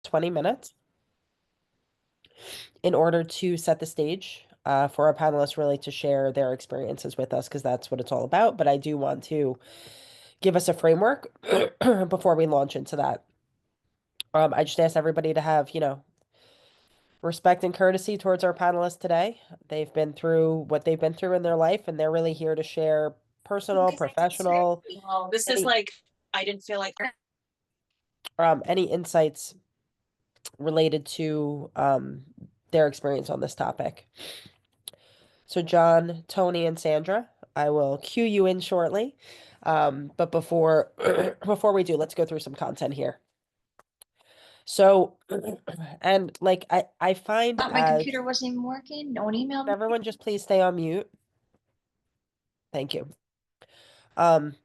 20 minutes in order to set the stage for our panelists really to share their experiences with us because that's what it's all about. But I do want to give us a framework before we launch into that. I just asked everybody to have, respect and courtesy towards our panelists today. They've been through what they've been through in their life, and they're really here to share personal, professional, Well, this is any like, I didn't feel like. any insights related to their experience on this topic. So, John, Tony, and Sandra, I will cue you in shortly. But before before we do, let's go through some content here. So, and like I find Thought my as computer wasn't even working. No one emailed me. everyone just please stay on mute. Thank you. Um,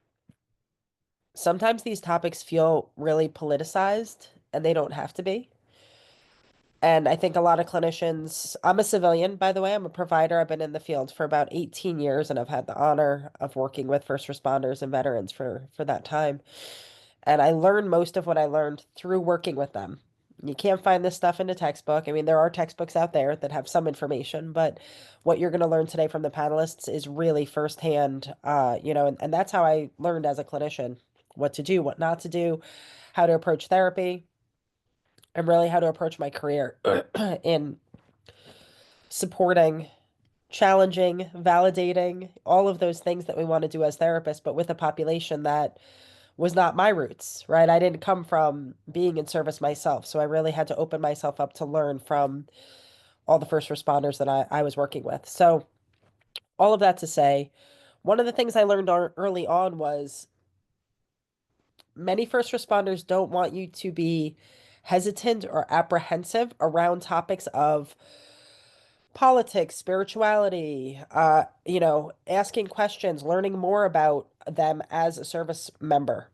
Sometimes these topics feel really politicized, and they don't have to be. And I think a lot of clinicians, I'm a civilian, by the way, I'm a provider. I've been in the field for about 18 years, and I've had the honor of working with first responders and veterans for that time. And I learned most of what I learned through working with them. You can't find this stuff in a textbook. I mean, there are textbooks out there that have some information, but what you're going to learn today from the panelists is really firsthand, and that's how I learned as a clinician what to do, what not to do, how to approach therapy, and really how to approach my career in supporting, challenging, validating, all of those things that we want to do as therapists, but with a population that was not my roots, right? I didn't come from being in service myself. So I really had to open myself up to learn from all the first responders that I was working with. So, all of that to say, one of the things I learned early on was many first responders don't want you to be hesitant or apprehensive around topics of politics, spirituality, asking questions, learning more about them as a service member.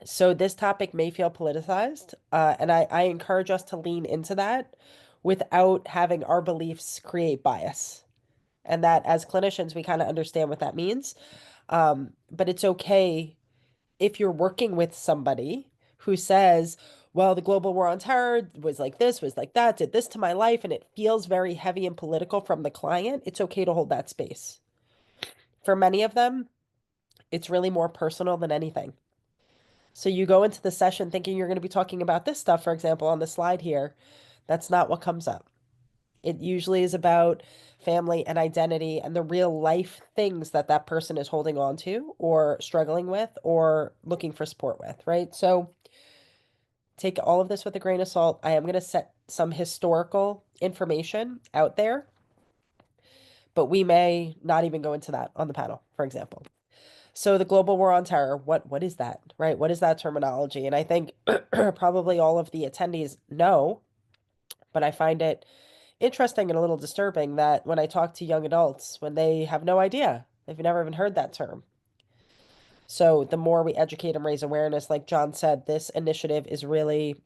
So this topic may feel politicized, and I encourage us to lean into that without having our beliefs create bias. And that as clinicians, we kind of understand what that means. But it's okay if you're working with somebody who says, well, the global war on terror was like this, was like that, did this to my life, and it feels very heavy and political from the client. It's okay to hold that space. For many of them, it's really more personal than anything. So you go into the session thinking you're going to be talking about this stuff, for example, on the slide here. That's not what comes up. It usually is about family and identity and the real life things that that person is holding on to or struggling with or looking for support with, right? So take all of this with a grain of salt. I am going to set some historical information out there, but we may not even go into that on the panel, for example. So the global war on terror, what is that, right? What is that terminology? And I think probably all of the attendees know, but I find it interesting and a little disturbing that when I talk to young adults, when they have no idea, they've never even heard that term. So the more we educate and raise awareness, like John said, this initiative is really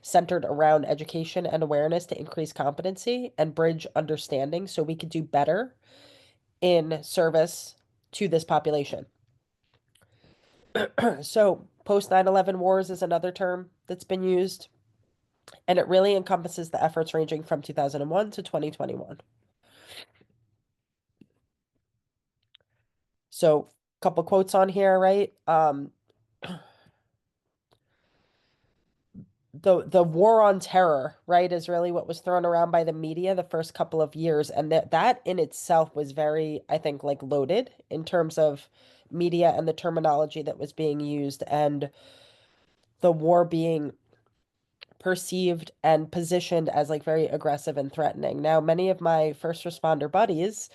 centered around education and awareness to increase competency and bridge understanding so we could do better in service to this population. So, post 9/11 wars is another term that's been used, and it really encompasses the efforts ranging from 2001 to 2021. So, a couple quotes on here, right? The war on terror, right, is really what was thrown around by the media the first couple of years, and that in itself was very, I think, like loaded in terms of media and the terminology that was being used, and the war being perceived and positioned as like very aggressive and threatening. Now, many of my first responder buddies,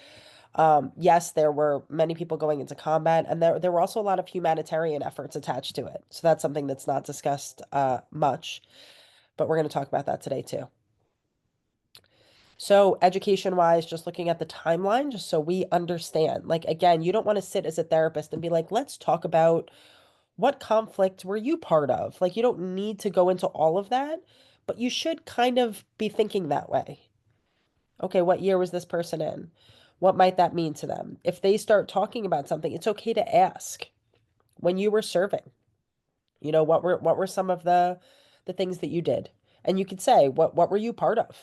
yes, there were many people going into combat, and there were also a lot of humanitarian efforts attached to it. So that's something that's not discussed much, but we're going to talk about that today too. So, education wise, just looking at the timeline, just so we understand. Like, again, you don't want to sit as a therapist and be like, let's talk about what conflict were you part of? Like, you don't need to go into all of that, but you should kind of be thinking that way. Okay, what year was this person in? What might that mean to them? If they start talking about something, it's okay to ask when you were serving. What were some of the the things that you did. And you could say, what were you part of?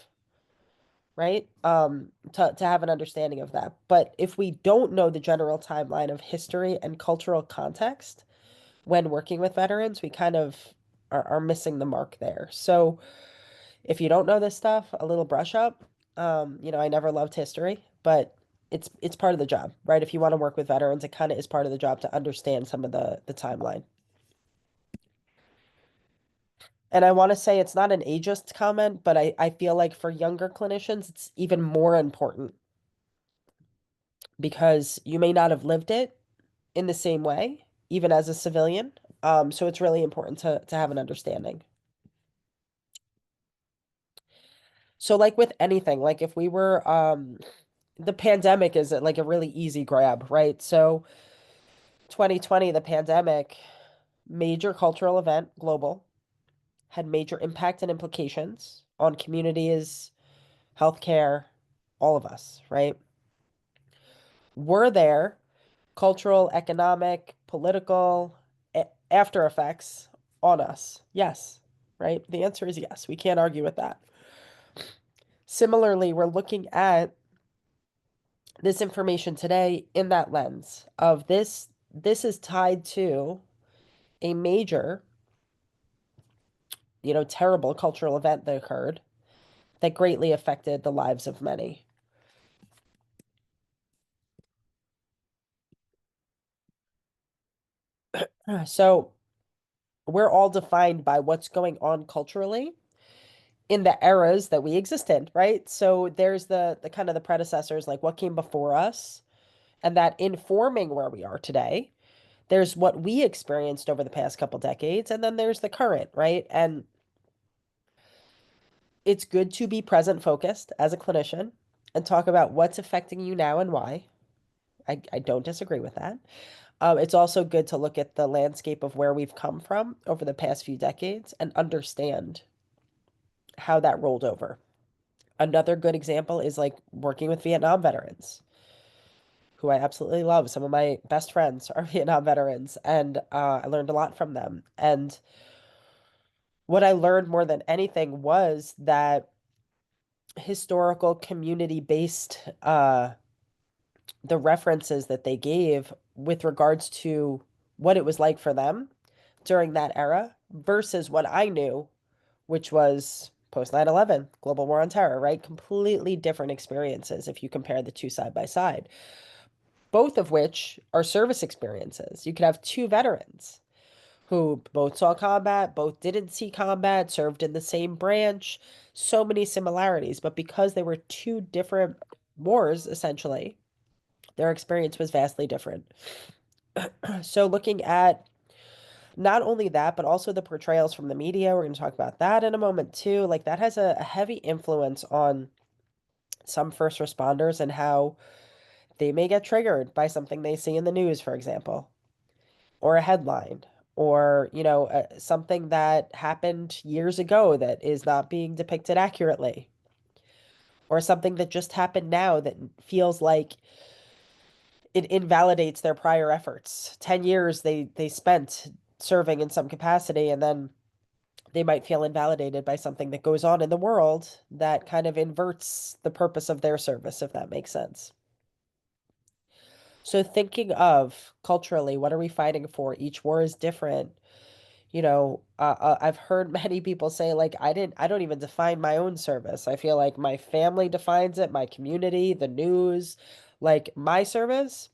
Right? To have an understanding of that. But if we don't know the general timeline of history and cultural context when working with veterans, we kind of are missing the mark there. So if you don't know this stuff, a little brush up. I never loved history, but it's part of the job, right? If you want to work with veterans, it kind of is part of the job to understand some of the timeline. And I want to say it's not an ageist comment, but I feel like for younger clinicians, it's even more important because you may not have lived it in the same way, even as a civilian. So it's really important to have an understanding. So like with anything, like if we were the pandemic is like a really easy grab, right? So 2020, the pandemic, major cultural event, global, had major impact and implications on communities, healthcare, all of us, right? Were there cultural, economic, political after effects on us? Yes, right? The answer is yes. We can't argue with that. Similarly, we're looking at this information today in that lens of this is tied to a major, terrible cultural event that occurred that greatly affected the lives of many. So we're all defined by what's going on culturally in the eras that we exist in, right? So there's the kind of the predecessors, like what came before us, and that informing where we are today. There's what we experienced over the past couple decades, and then there's the current, right? And it's good to be present focused as a clinician and talk about what's affecting you now and why. I don't disagree with that. It's also good to look at the landscape of where we've come from over the past few decades and understand how that rolled over. Another good example is like working with Vietnam veterans, who I absolutely love. Some of my best friends are Vietnam veterans, and I learned a lot from them. And what I learned more than anything was that historical community-based the references that they gave with regards to what it was like for them during that era versus what I knew, which was post 9/11, global war on terror, right? Completely different experiences if you compare the two side by side, both of which are service experiences. You could have two veterans who both saw combat, both didn't see combat, served in the same branch, so many similarities, but because they were two different wars, essentially, their experience was vastly different. So looking at not only that, but also the portrayals from the media, we're going to talk about that in a moment too. Like that has a heavy influence on some first responders and how they may get triggered by something they see in the news, for example, or a headline, or, something that happened years ago that is not being depicted accurately, or something that just happened now that feels like it invalidates their prior efforts. 10 years they spent serving in some capacity, and then they might feel invalidated by something that goes on in the world that kind of inverts the purpose of their service, if that makes sense. So thinking of culturally, what are we fighting for? Each war is different. I've heard many people say like I don't even define my own service. I feel like my family defines it, my community, the news, like my service.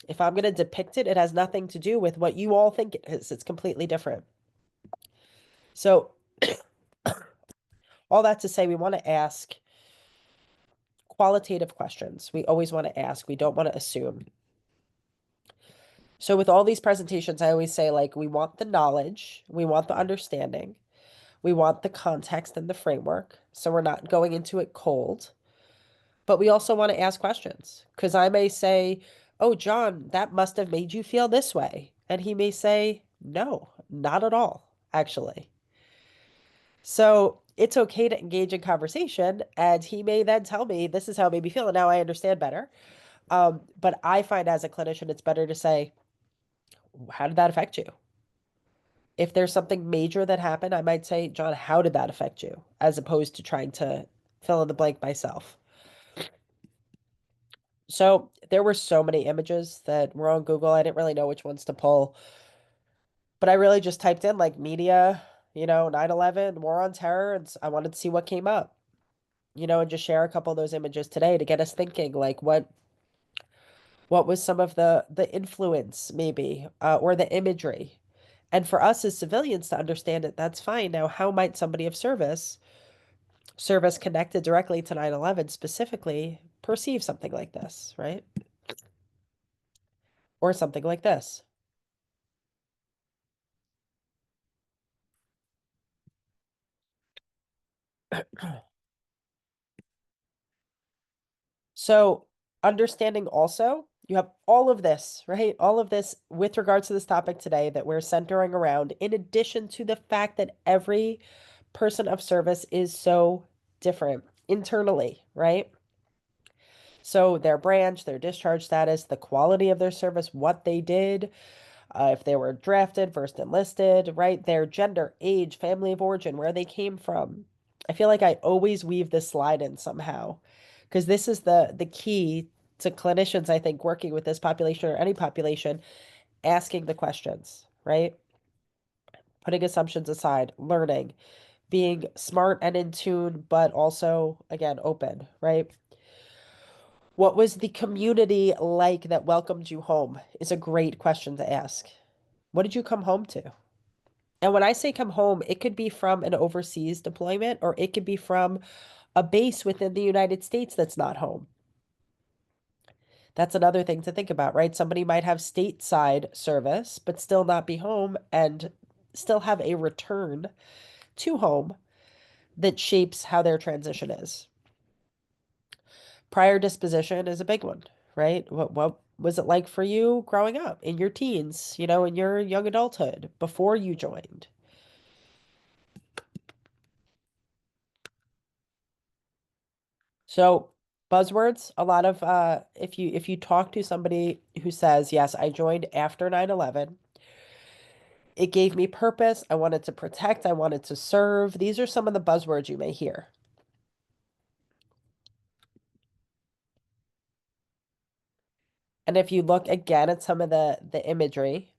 If I'm going to depict it, it has nothing to do with what you all think it is. It's completely different. So all that to say, we want to ask qualitative questions. We always want to ask. We don't want to assume. So with all these presentations, I always say like we want the knowledge, we want the understanding, we want the context and the framework. So we're not going into it cold, but we also want to ask questions because I may say, "Oh, John, that must have made you feel this way." And he may say, "No, not at all, actually." So it's okay to engage in conversation, and he may then tell me, "This is how it made me feel," and now I understand better. But I find as a clinician, it's better to say, "How did that affect you?" If there's something major that happened, I might say, John, how did that affect you? As opposed to trying to fill in the blank myself. So there were so many images that were on Google. I didn't really know which ones to pull, but I really just typed in like media, 9/11, war on terror, and I wanted to see what came up, and just share a couple of those images today to get us thinking, like what was some of the influence maybe, or the imagery. And for us as civilians to understand it, that's fine. Now, how might somebody of service connected directly to 9/11 specifically, perceive something like this, right? Or something like this. So, understanding also, you have all of this, right? All of this with regards to this topic today that we're centering around, in addition to the fact that every person of service is so different internally, right? So, their branch, their discharge status, the quality of their service, what they did, if they were drafted, first enlisted, right? Their gender, age, family of origin, where they came from. I feel like I always weave this slide in somehow because this is the key to clinicians, I think, working with this population or any population, asking the questions, right? Putting assumptions aside, learning, being smart and in tune, but also, again, open, right? What was the community like that welcomed you home? Is a great question to ask. What did you come home to? And when I say come home, it could be from an overseas deployment or it could be from a base within the United States that's not home. That's another thing to think about, right? Somebody might have stateside service, but still not be home and still have a return to home that shapes how their transition is. Prior disposition is a big one, right? What was it like for you growing up in your teens, in your young adulthood before you joined? So buzzwords, a lot of if you talk to somebody who says, "Yes, I joined after 9/11. It gave me purpose. I wanted to protect, I wanted to serve." These are some of the buzzwords you may hear. And if you look again at some of the imagery,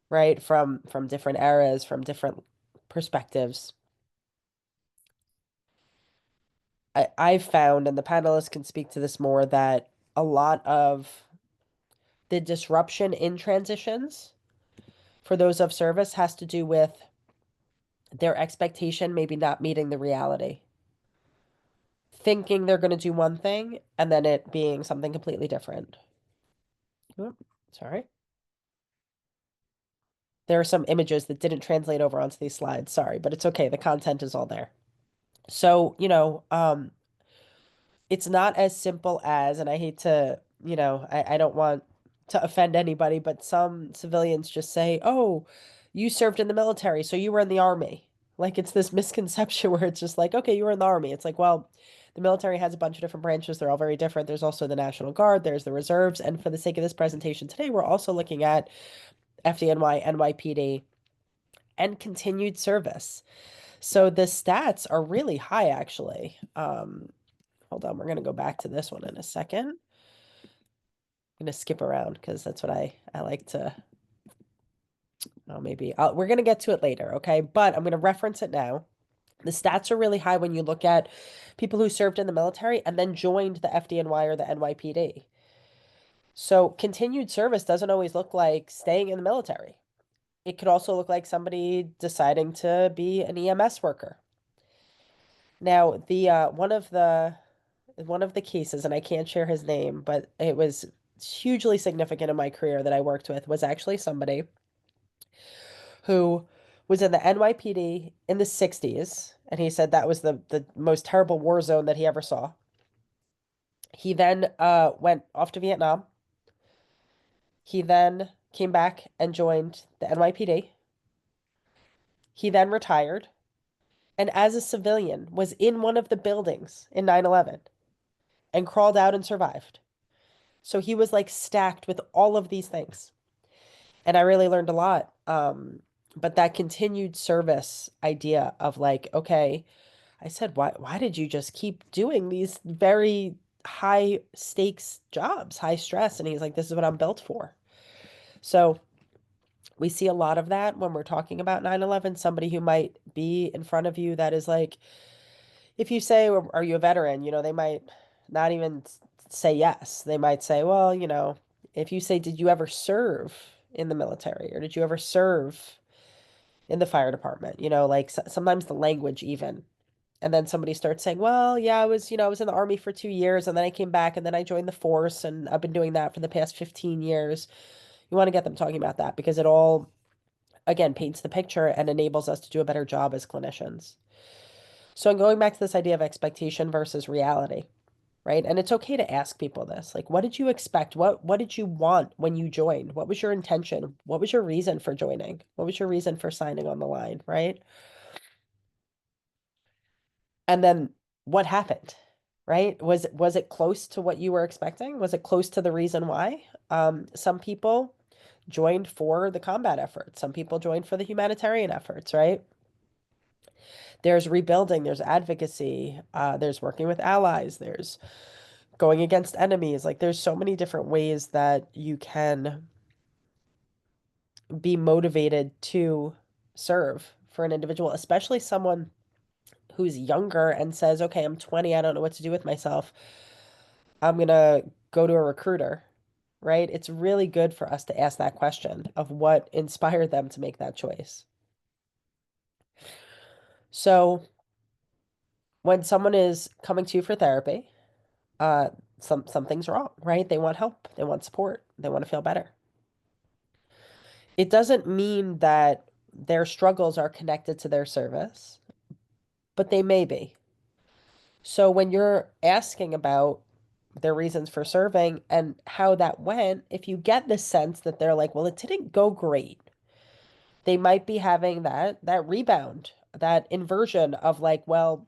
right, from different eras, from different perspectives, I've found, and the panelists can speak to this more, that a lot of the disruption in transitions for those of service has to do with their expectation maybe not meeting the reality. Thinking they're going to do one thing and then it being something completely different. Oop, sorry. There are some images that didn't translate over onto these slides. Sorry, but it's okay. The content is all there. So, it's not as simple as, and I hate to, I don't want to offend anybody, but some civilians just say, "Oh, you served in the military, so you were in the army." Like it's this misconception where it's just like, "Okay, you were in the army." It's like, well, the military has a bunch of different branches. They're all very different. There's also the National Guard, there's the reserves, and for the sake of this presentation today, we're also looking at FDNY, NYPD, and continued service. So the stats are really high, actually. Hold on, we're going to go back to this one in a second. I'm going to skip around because that's what I like to. Oh, maybe we're going to get to it later, okay? But I'm going to reference it now. The stats are really high when you look at people who served in the military and then joined the FDNY or the NYPD. So continued service doesn't always look like staying in the military. It could also look like somebody deciding to be an EMS worker. Now, the one of the cases, and I can't share his name, but it was hugely significant in my career that I worked with, was actually somebody who was in the NYPD in the 60s, and he said that was the most terrible war zone that he ever saw. He then went off to Vietnam. He then came back and joined the NYPD. He then retired, and as a civilian was in one of the buildings in 9/11 and crawled out and survived. So he was like stacked with all of these things. And I really learned a lot But that continued service idea of like, okay, I said, why did you just keep doing these very high stakes jobs, high stress? And he's like, this is what I'm built for. So we see a lot of that when we're talking about 9/11. Somebody who might be in front of you that is like, if you say, are you a veteran? They might not even say yes. They might say, well, if you say, did you ever serve in the military or did you ever serve in the fire department? Like sometimes the language even. And then somebody starts saying, well, yeah, I was in the army for 2 years and then I came back and then I joined the force and I've been doing that for the past 15 years. You want to get them talking about that because it all, again, paints the picture and enables us to do a better job as clinicians. So I'm going back to this idea of expectation versus reality, right? And it's okay to ask people this. Like, what did you expect? What did you want when you joined? What was your intention? What was your reason for joining? What was your reason for signing on the line, right? And then what happened, right? Was it close to what you were expecting? Was it close to the reason why? Some people joined for the combat efforts. Some people joined for the humanitarian efforts, right? There's rebuilding, there's advocacy, there's working with allies, there's going against enemies. Like there's so many different ways that you can be motivated to serve for an individual, especially someone who's younger and says, okay, I'm 20, I don't know what to do with myself. I'm gonna go to a recruiter, right? It's really good for us to ask that question of what inspired them to make that choice. So when someone is coming to you for therapy, uh, something's wrong, right? They want help, they want support, they want to feel better. It doesn't mean that their struggles are connected to their service, but they may be. So when you're asking about their reasons for serving and how that went, if you get the sense that they're like, well, it didn't go great, they might be having that rebound, that inversion of like, well,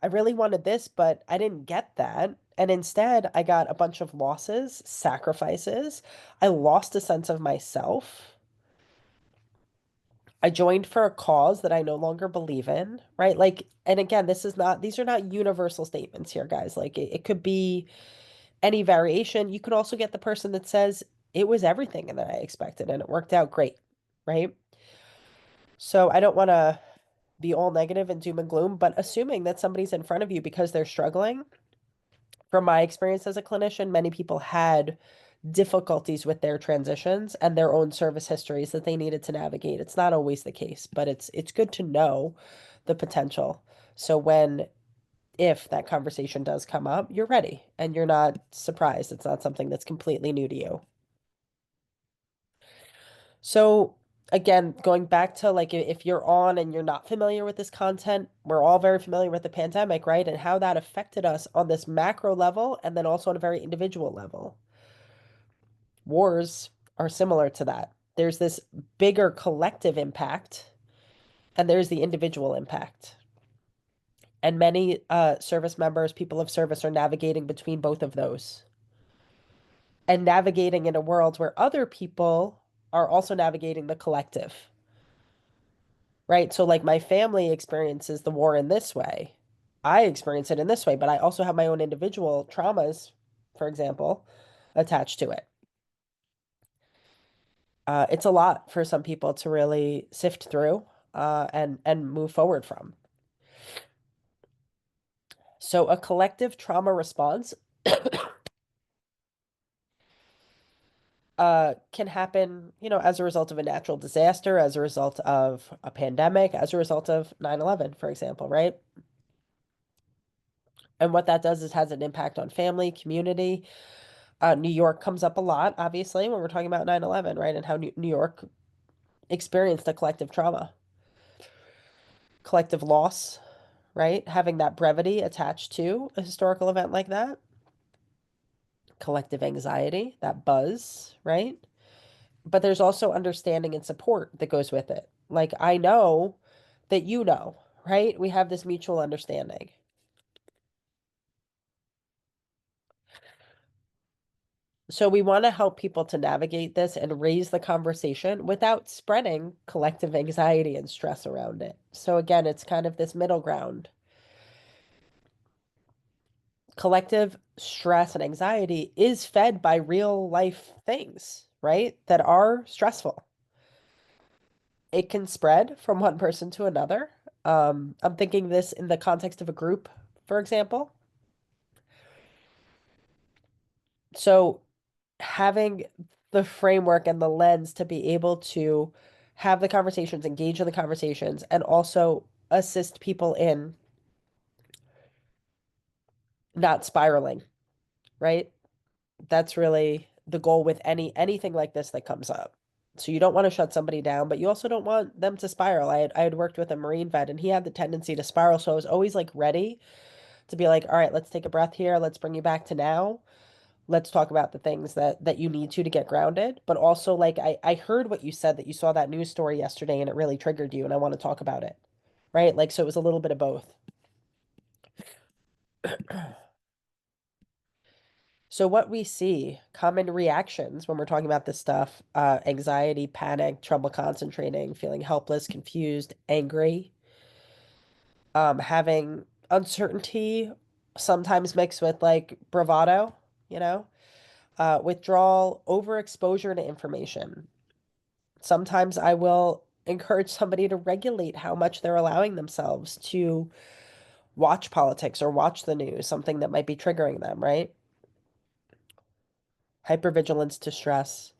I really wanted this, but I didn't get that. And instead, I got a bunch of losses, sacrifices. I lost a sense of myself. I joined for a cause that I no longer believe in, right? Like, and again, these are not universal statements here, guys. Like, it could be any variation. You could also get the person that says it was everything that I expected and it worked out great, right? So I don't want to be all negative and doom and gloom, but assuming that somebody's in front of you because they're struggling, from my experience as a clinician, many people had difficulties with their transitions and their own service histories that they needed to navigate. It's not always the case, but it's good to know the potential. So if that conversation does come up, you're ready and you're not surprised. It's not something that's completely new to you. So again, going back to like if you're on and you're not familiar with this content, we're all very familiar with the pandemic, right? And how that affected us on this macro level and then also on a very individual level. Wars are similar to that. There's this bigger collective impact and there's the individual impact. And many service members, people of service, are navigating between both of those and navigating in a world where other people are also navigating the collective, right? So, like, my family experiences the war in this way. I experience it in this way, but I also have my own individual traumas, for example, attached to it. It's a lot for some people to really sift through and move forward from. So, a collective trauma response can happen, as a result of a natural disaster, as a result of a pandemic, as a result of 9/11, for example, right? And what that does is has an impact on family, community. New York comes up a lot, obviously, when we're talking about 9/11, right? And how New York experienced a collective trauma, collective loss, right? Having that brevity attached to a historical event like that, collective anxiety, that buzz, right? But there's also understanding and support that goes with it. Like, I know that you know, right? We have this mutual understanding. So we want to help people to navigate this and raise the conversation without spreading collective anxiety and stress around it. So again, it's kind of this middle ground. Collective stress and anxiety is fed by real life things, right? That are stressful. It can spread from one person to another. I'm thinking this in the context of a group, for example. So having the framework and the lens to be able to have the conversations, engage in the conversations, and also assist people in not spiraling, right? That's really the goal with anything like this that comes up. So you don't want to shut somebody down, but you also don't want them to spiral. I had worked with a Marine vet and he had the tendency to spiral. So I was always like ready to be like, all right, let's take a breath here. Let's bring you back to now. Let's talk about the things that you need to get grounded. But also like I heard what you said that you saw that news story yesterday and it really triggered you and I want to talk about it. Right? Like so it was a little bit of both. So what we see, common reactions when we're talking about this stuff, anxiety, panic, trouble concentrating, feeling helpless, confused, angry, having uncertainty, sometimes mixed with like bravado, you know, withdrawal, overexposure to information. Sometimes I will encourage somebody to regulate how much they're allowing themselves to watch politics or watch the news, something that might be triggering them, right? Hypervigilance to stress,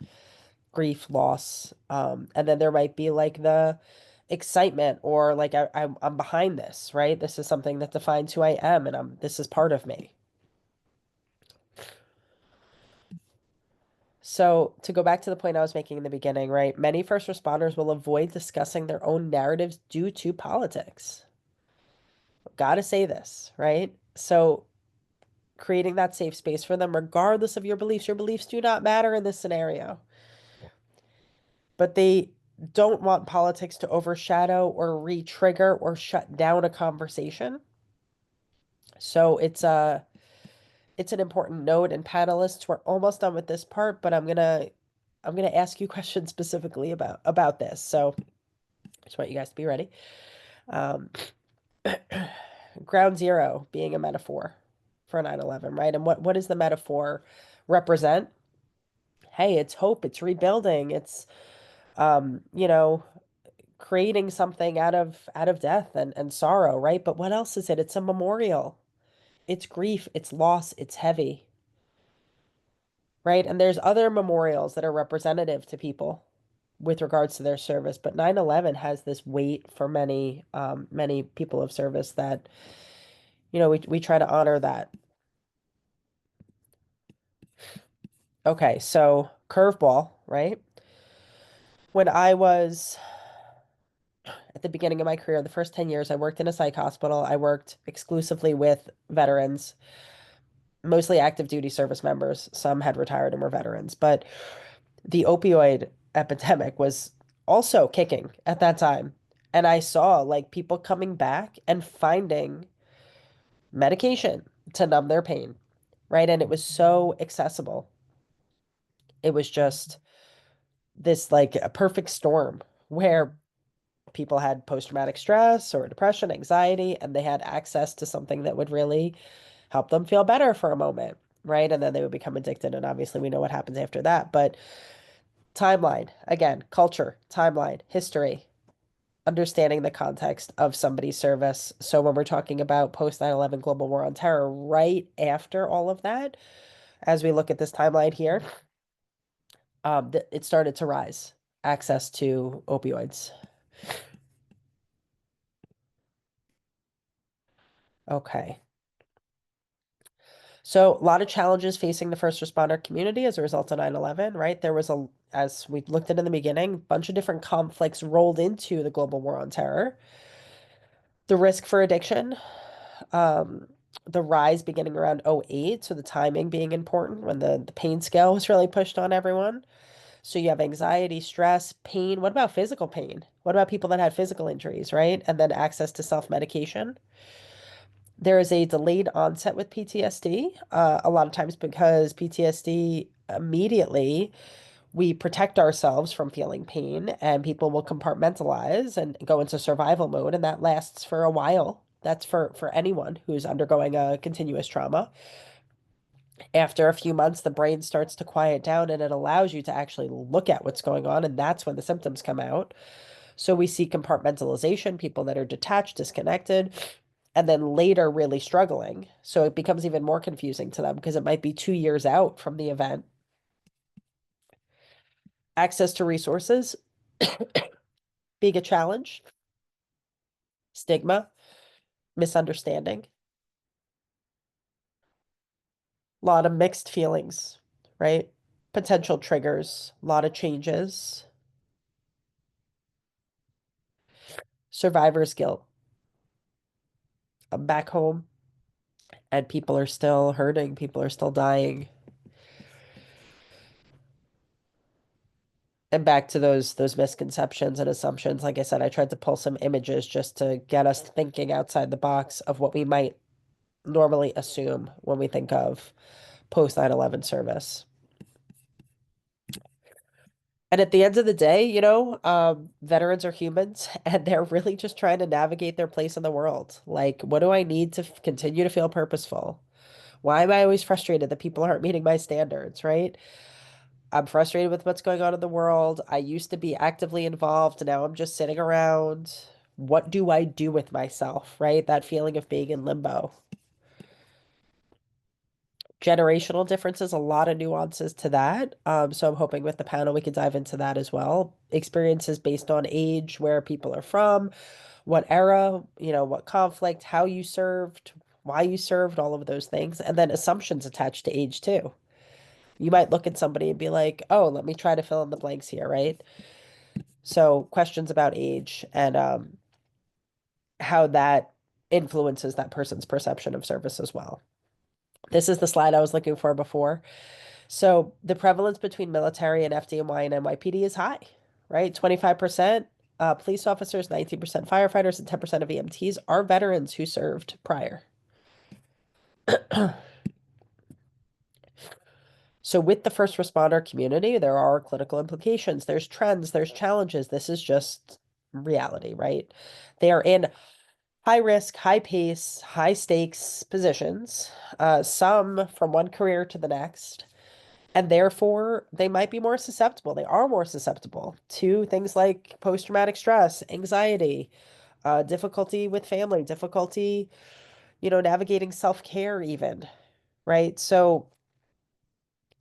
grief, loss. And then there might be like the excitement or like I'm behind this, right? This is something that defines who I am and this is part of me. So to go back to the point I was making in the beginning, right? Many first responders will avoid discussing their own narratives due to politics. Gotta say this, right? So creating that safe space for them, regardless of your beliefs do not matter in this scenario. But they don't want politics to overshadow or re-trigger or shut down a conversation. So it's an important note and panelists, we're almost done with this part, but I'm gonna ask you questions specifically about this. So I just want you guys to be ready. Um, Ground zero being a metaphor for 9/11, right? And what does the metaphor represent? Hey, it's hope, it's rebuilding, it's you know, creating something out of death and sorrow, right? But what else is it? It's a memorial. It's grief, it's loss, it's heavy, right? And there's other memorials that are representative to people with regards to their service, but 9/11 has this weight for many people of service that, we try to honor that. Okay, so curveball, right? When I was at the beginning of my career, the first 10 years, I worked in a psych hospital. I worked exclusively with veterans, mostly active duty service members. Some had retired and were veterans, but the opioid epidemic was also kicking at that time. And I saw like people coming back and finding medication to numb their pain, right? And it was so accessible. It was just this like a perfect storm where people had post-traumatic stress or depression, anxiety, and they had access to something that would really help them feel better for a moment, right? And then they would become addicted. And obviously, we know what happens after that. But timeline, again, culture, timeline, history, understanding the context of somebody's service. So when we're talking about post 9/11 global war on terror, right after all of that, as we look at this timeline here, it started to rise, access to opioids. Okay. So a lot of challenges facing the first responder community as a result of 9/11, right? There was as we looked at in the beginning, a bunch of different conflicts rolled into the global war on terror. The risk for addiction, um, the rise beginning around '08, so the timing being important when the pain scale was really pushed on everyone. So you have anxiety, stress, pain. What about physical pain? What about people that had physical injuries, right? And then access to self-medication. There is a delayed onset with PTSD, a lot of times because PTSD immediately we protect ourselves from feeling pain, and people will compartmentalize and go into survival mode, and that lasts for a while. That's for anyone who's undergoing a continuous trauma. After a few months, the brain starts to quiet down and it allows you to actually look at what's going on, and that's when the symptoms come out. So we see compartmentalization, people that are detached, disconnected, and then later really struggling. So it becomes even more confusing to them because it might be 2 years out from the event. Access to resources being a challenge, stigma, misunderstanding, a lot of mixed feelings, right? Potential triggers, a lot of changes, survivor's guilt. I'm back home and people are still hurting, people are still dying. And back to those misconceptions and assumptions. Like I said, I tried to pull some images just to get us thinking outside the box of what we might normally assume when we think of post 9/11 service. And at the end of the day, veterans are humans and they're really just trying to navigate their place in the world. Like, what do I need to continue to feel purposeful? Why am I always frustrated that people aren't meeting my standards, right? I'm frustrated with what's going on in the world. I used to be actively involved. Now I'm just sitting around. What do I do with myself, right? That feeling of being in limbo. Generational differences, a lot of nuances to that. So I'm hoping with the panel we could dive into that as well. Experiences based on age, where people are from, what era, what conflict, how you served, why you served, all of those things. And then assumptions attached to age too. You might look at somebody and be like, oh, let me try to fill in the blanks here, right? So questions about age and how that influences that person's perception of service as well. This is the slide I was looking for before. So the prevalence between military and FDNY and NYPD is high, right? 25% police officers, 19% firefighters, and 10% of EMTs are veterans who served prior. So with the first responder community, there are clinical implications, there's trends, there's challenges. This is just reality, right? They are in high risk, high pace, high stakes positions, some from one career to the next. And therefore, they might be more susceptible. They are more susceptible to things like post-traumatic stress, anxiety, difficulty with family, difficulty, navigating self-care even, right? So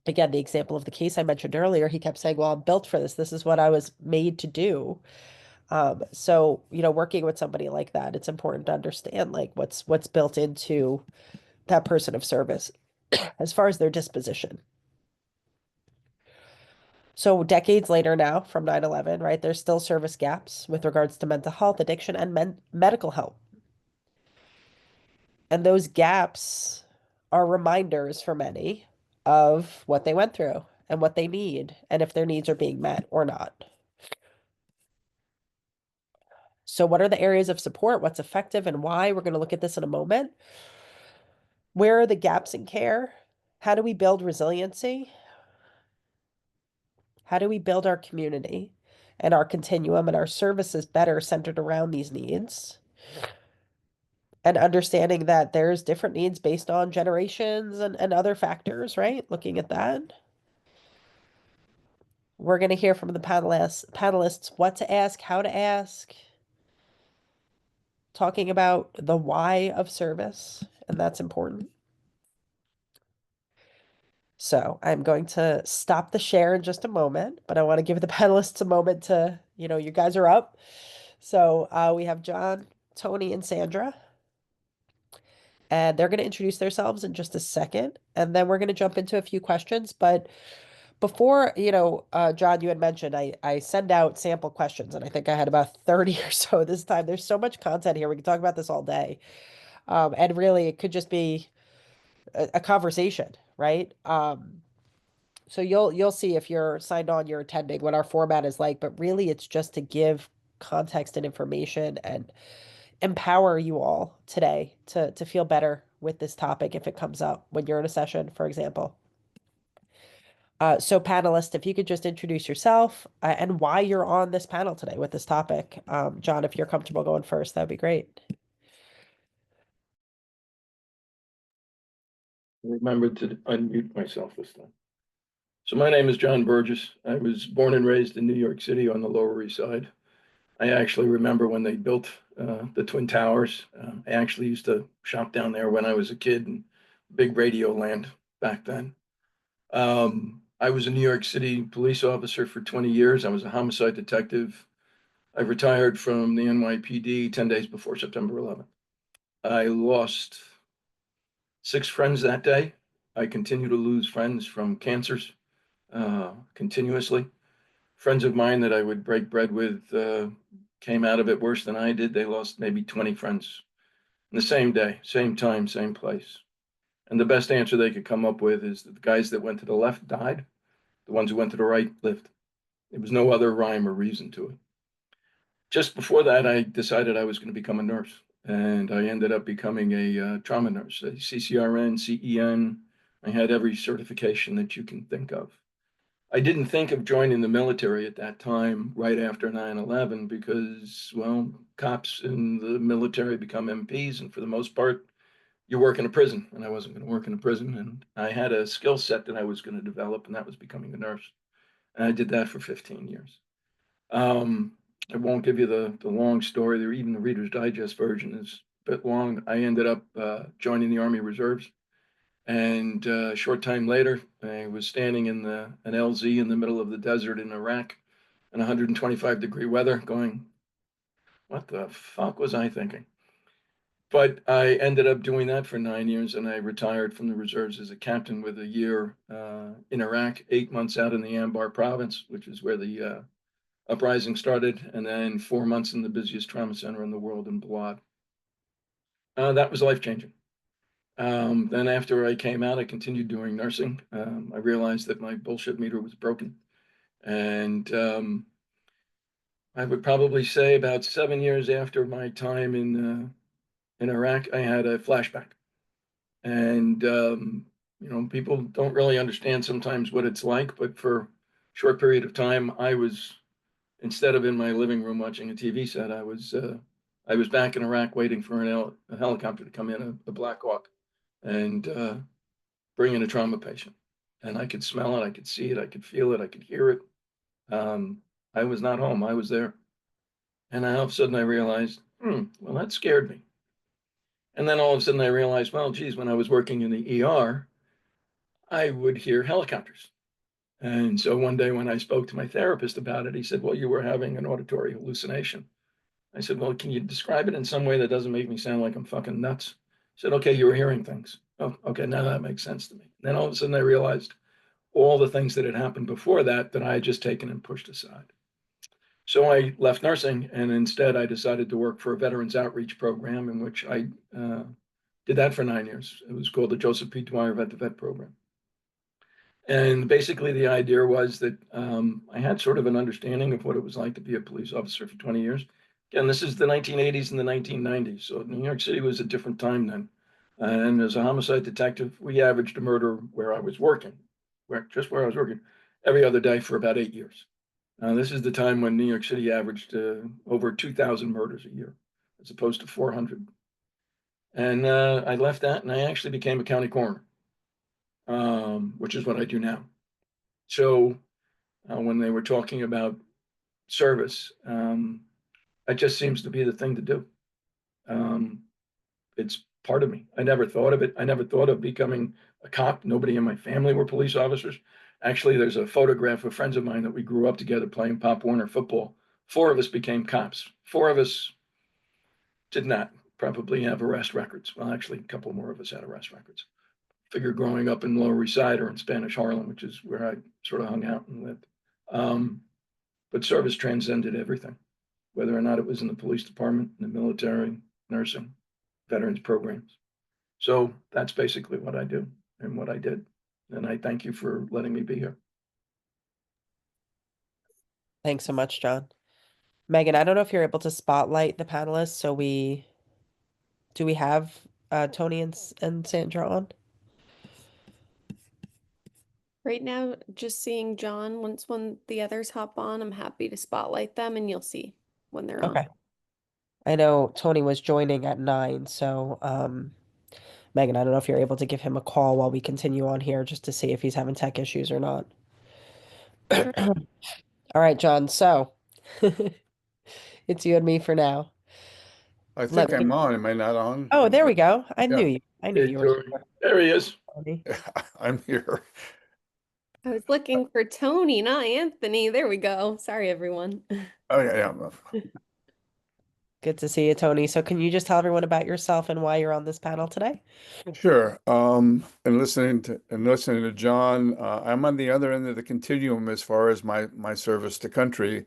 again, the example of the case I mentioned earlier, he kept saying, well, I'm built for this. This is what I was made to do. So, working with somebody like that, it's important to understand like what's built into that person of service as far as their disposition. So decades later now from 9/11, right, there's still service gaps with regards to mental health, addiction, and medical help. And those gaps are reminders for many of what they went through and what they need and if their needs are being met or not. So what are the areas of support? What's effective and why? We're going to look at this in a moment. Where are the gaps in care? How do we build resiliency? How do we build our community and our continuum and our services better centered around these needs? And understanding that there's different needs based on generations and other factors, right? Looking at that. We're going to hear from the panelists what to ask, how to ask, talking about the why of service, and that's important. So I'm going to stop the share in just a moment, but I want to give the panelists a moment to, you guys are up. So we have John, Tony, and Sandra, and they're going to introduce themselves in just a second, and then we're going to jump into a few questions. But before, John, you had mentioned I send out sample questions, and I think I had about 30 or so this time. There's so much content here. We can talk about this all day. And really, it could just be a conversation, right? So you'll see if you're signed on, you're attending what our format is like, but really it's just to give context and information and empower you all today to feel better with this topic if it comes up when you're in a session, for example. So panelist, if you could just introduce yourself and why you're on this panel today with this topic. John, if you're comfortable going first, that'd be great. Remembered to unmute myself this time. So my name is John Bourges. I was born and raised in New York City on the Lower East Side. I actually remember when they built the Twin Towers. I actually used to shop down there when I was a kid in big radio land back then. I was a New York City police officer for 20 years. I was a homicide detective. I retired from the NYPD 10 days before September 11th. I lost 6 friends that day. I continue to lose friends from cancers continuously. Friends of mine that I would break bread with came out of it worse than I did. They lost maybe 20 friends in the same day, same time, same place. And the best answer they could come up with is that the guys that went to the left died, the ones who went to the right lived. There was no other rhyme or reason to it. Just before that, I decided I was going to become a nurse. And I ended up becoming a trauma nurse, a CCRN, CEN. I had every certification that you can think of. I didn't think of joining the military at that time, right after 9/11, because, well, cops in the military become MPs, and for the most part, you work in a prison, and I wasn't going to work in a prison. And I had a skill set that I was going to develop, and that was becoming a nurse. And I did that for 15 years. Um, I won't give you the long story there. Even the Reader's Digest version is a bit long. I ended up joining the Army Reserves. And a short time later, I was standing in an LZ in the middle of the desert in Iraq in 125-degree weather going, what the fuck was I thinking? But I ended up doing that for 9 years, and I retired from the reserves as a captain with a year in Iraq, 8 months out in the Anbar province, which is where the uprising started, and then 4 months in the busiest trauma center in the world in Balad. That was life-changing. Then after I came out, I continued doing nursing. I realized that my bullshit meter was broken. And I would probably say about 7 years after my time in Iraq, I had a flashback. And, people don't really understand sometimes what it's like, but for a short period of time, instead of in my living room watching a TV set, I was back in Iraq waiting for a helicopter to come in, a Black Hawk, and bring in a trauma patient. And I could smell it, I could see it, I could feel it, I could hear it. I was not home, I was there. And all of a sudden I realized, well, that scared me. And then all of a sudden I realized, well, geez, when I was working in the ER, I would hear helicopters. And so one day when I spoke to my therapist about it, he said, well, you were having an auditory hallucination. I said, well, can you describe it in some way that doesn't make me sound like I'm fucking nuts? He said, okay, you were hearing things. Oh, okay, now that makes sense to me. Then all of a sudden I realized all the things that had happened before that I had just taken and pushed aside. So I left nursing, and instead I decided to work for a veterans outreach program in which I did that for 9 years. It was called the Joseph P. Dwyer Vet to Vet program. And basically the idea was that I had sort of an understanding of what it was like to be a police officer for 20 years. Again, this is the 1980s and the 1990s. So New York City was a different time then. And as a homicide detective, we averaged a murder where I was working, just where I was working, every other day for about 8 years. This is the time when New York City averaged over 2,000 murders a year, as opposed to 400. And I left that, and I actually became a county coroner, which is what I do now. So when they were talking about service, that just seems to be the thing to do. It's part of me. I never thought of it. I never thought of becoming a cop. Nobody in my family were police officers. Actually, there's a photograph of friends of mine that we grew up together playing Pop Warner football. 4 of us became cops. 4 of us did not probably have arrest records. Well, actually, a couple more of us had arrest records. Figure growing up in Lower East Side or in Spanish Harlem, which is where I sort of hung out and lived. But service transcended everything, whether or not it was in the police department, in the military, nursing, veterans programs. So that's basically what I do and what I did. And I thank you for letting me be here. Thanks so much, John. Megan, I don't know if you're able to spotlight the panelists. Do we have Tony and Sandra on? Right now, just seeing John. Once when the others hop on, I'm happy to spotlight them and you'll see when they're on. Okay. I know Tony was joining at 9, so Megan, I don't know if you're able to give him a call while we continue on here just to see if he's having tech issues or not. Sure. All right, John. So it's you and me for now. I Let think me. I'm on. Am I not on? Oh, there we go. I knew Yeah, you. I knew Hey, you were Tori. There he is. here. I'm here. I was looking for Tony, not Anthony. There we go. Sorry, everyone. Oh, yeah. Good to see you, Tony. So can you just tell everyone about yourself and why you're on this panel today? Sure. And listening to John, I'm on the other end of the continuum as far as my service to country.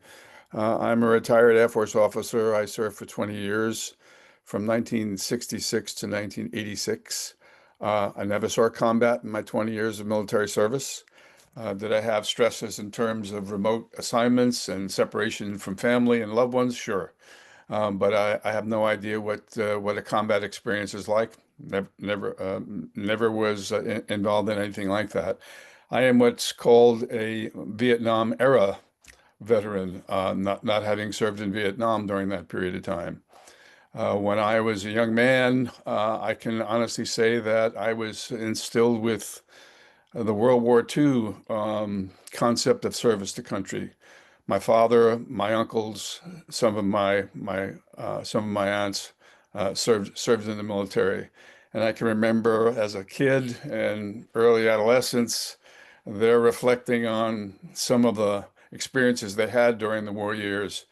I'm a retired Air Force officer. I served for 20 years, from 1966 to 1986. I never saw combat in my 20 years of military service. Did I have stresses in terms of remote assignments and separation from family and loved ones? Sure. But I have no idea what a combat experience is like. Never was involved in anything like that. I am what's called a Vietnam era veteran, not having served in Vietnam during that period of time. When I was a young man, I can honestly say that I was instilled with the World War II concept of service to country. My father, my uncles, some of my aunts served in the military, and I can remember as a kid and early adolescence, they're reflecting on some of the experiences they had during the war years.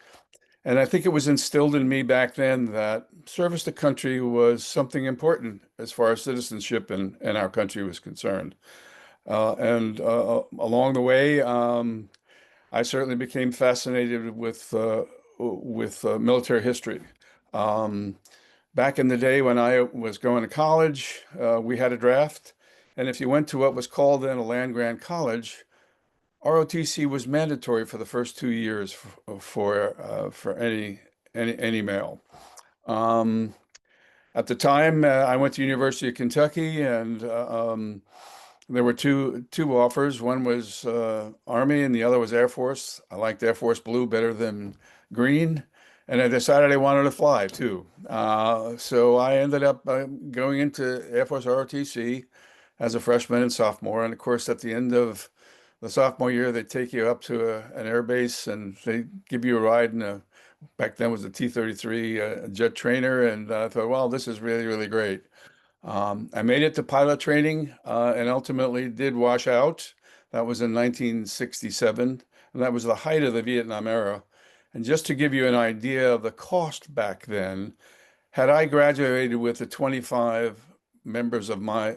And I think it was instilled in me back then that service to country was something important as far as citizenship in our country was concerned. And along the way, I certainly became fascinated with military history. Um, Back in the day when I was going to college, we had a draft, and if you went to what was called then a land grant college, ROTC was mandatory for the first 2 years for any male. Um, at the time, I went to University of Kentucky, and there were two offers. One was Army, and the other was Air Force. I liked Air Force blue better than green, and I decided I wanted to fly too. So I ended up going into Air Force ROTC as a freshman and sophomore. And of course, at the end of the sophomore year, they take you up to an air base and they give you a ride in back then was a T-33 jet trainer. And I thought, well, this is really, really great. I made it to pilot training and ultimately did wash out. That was in 1967, and that was the height of the Vietnam era. And just to give you an idea of the cost back then, had I graduated with the 25 members of my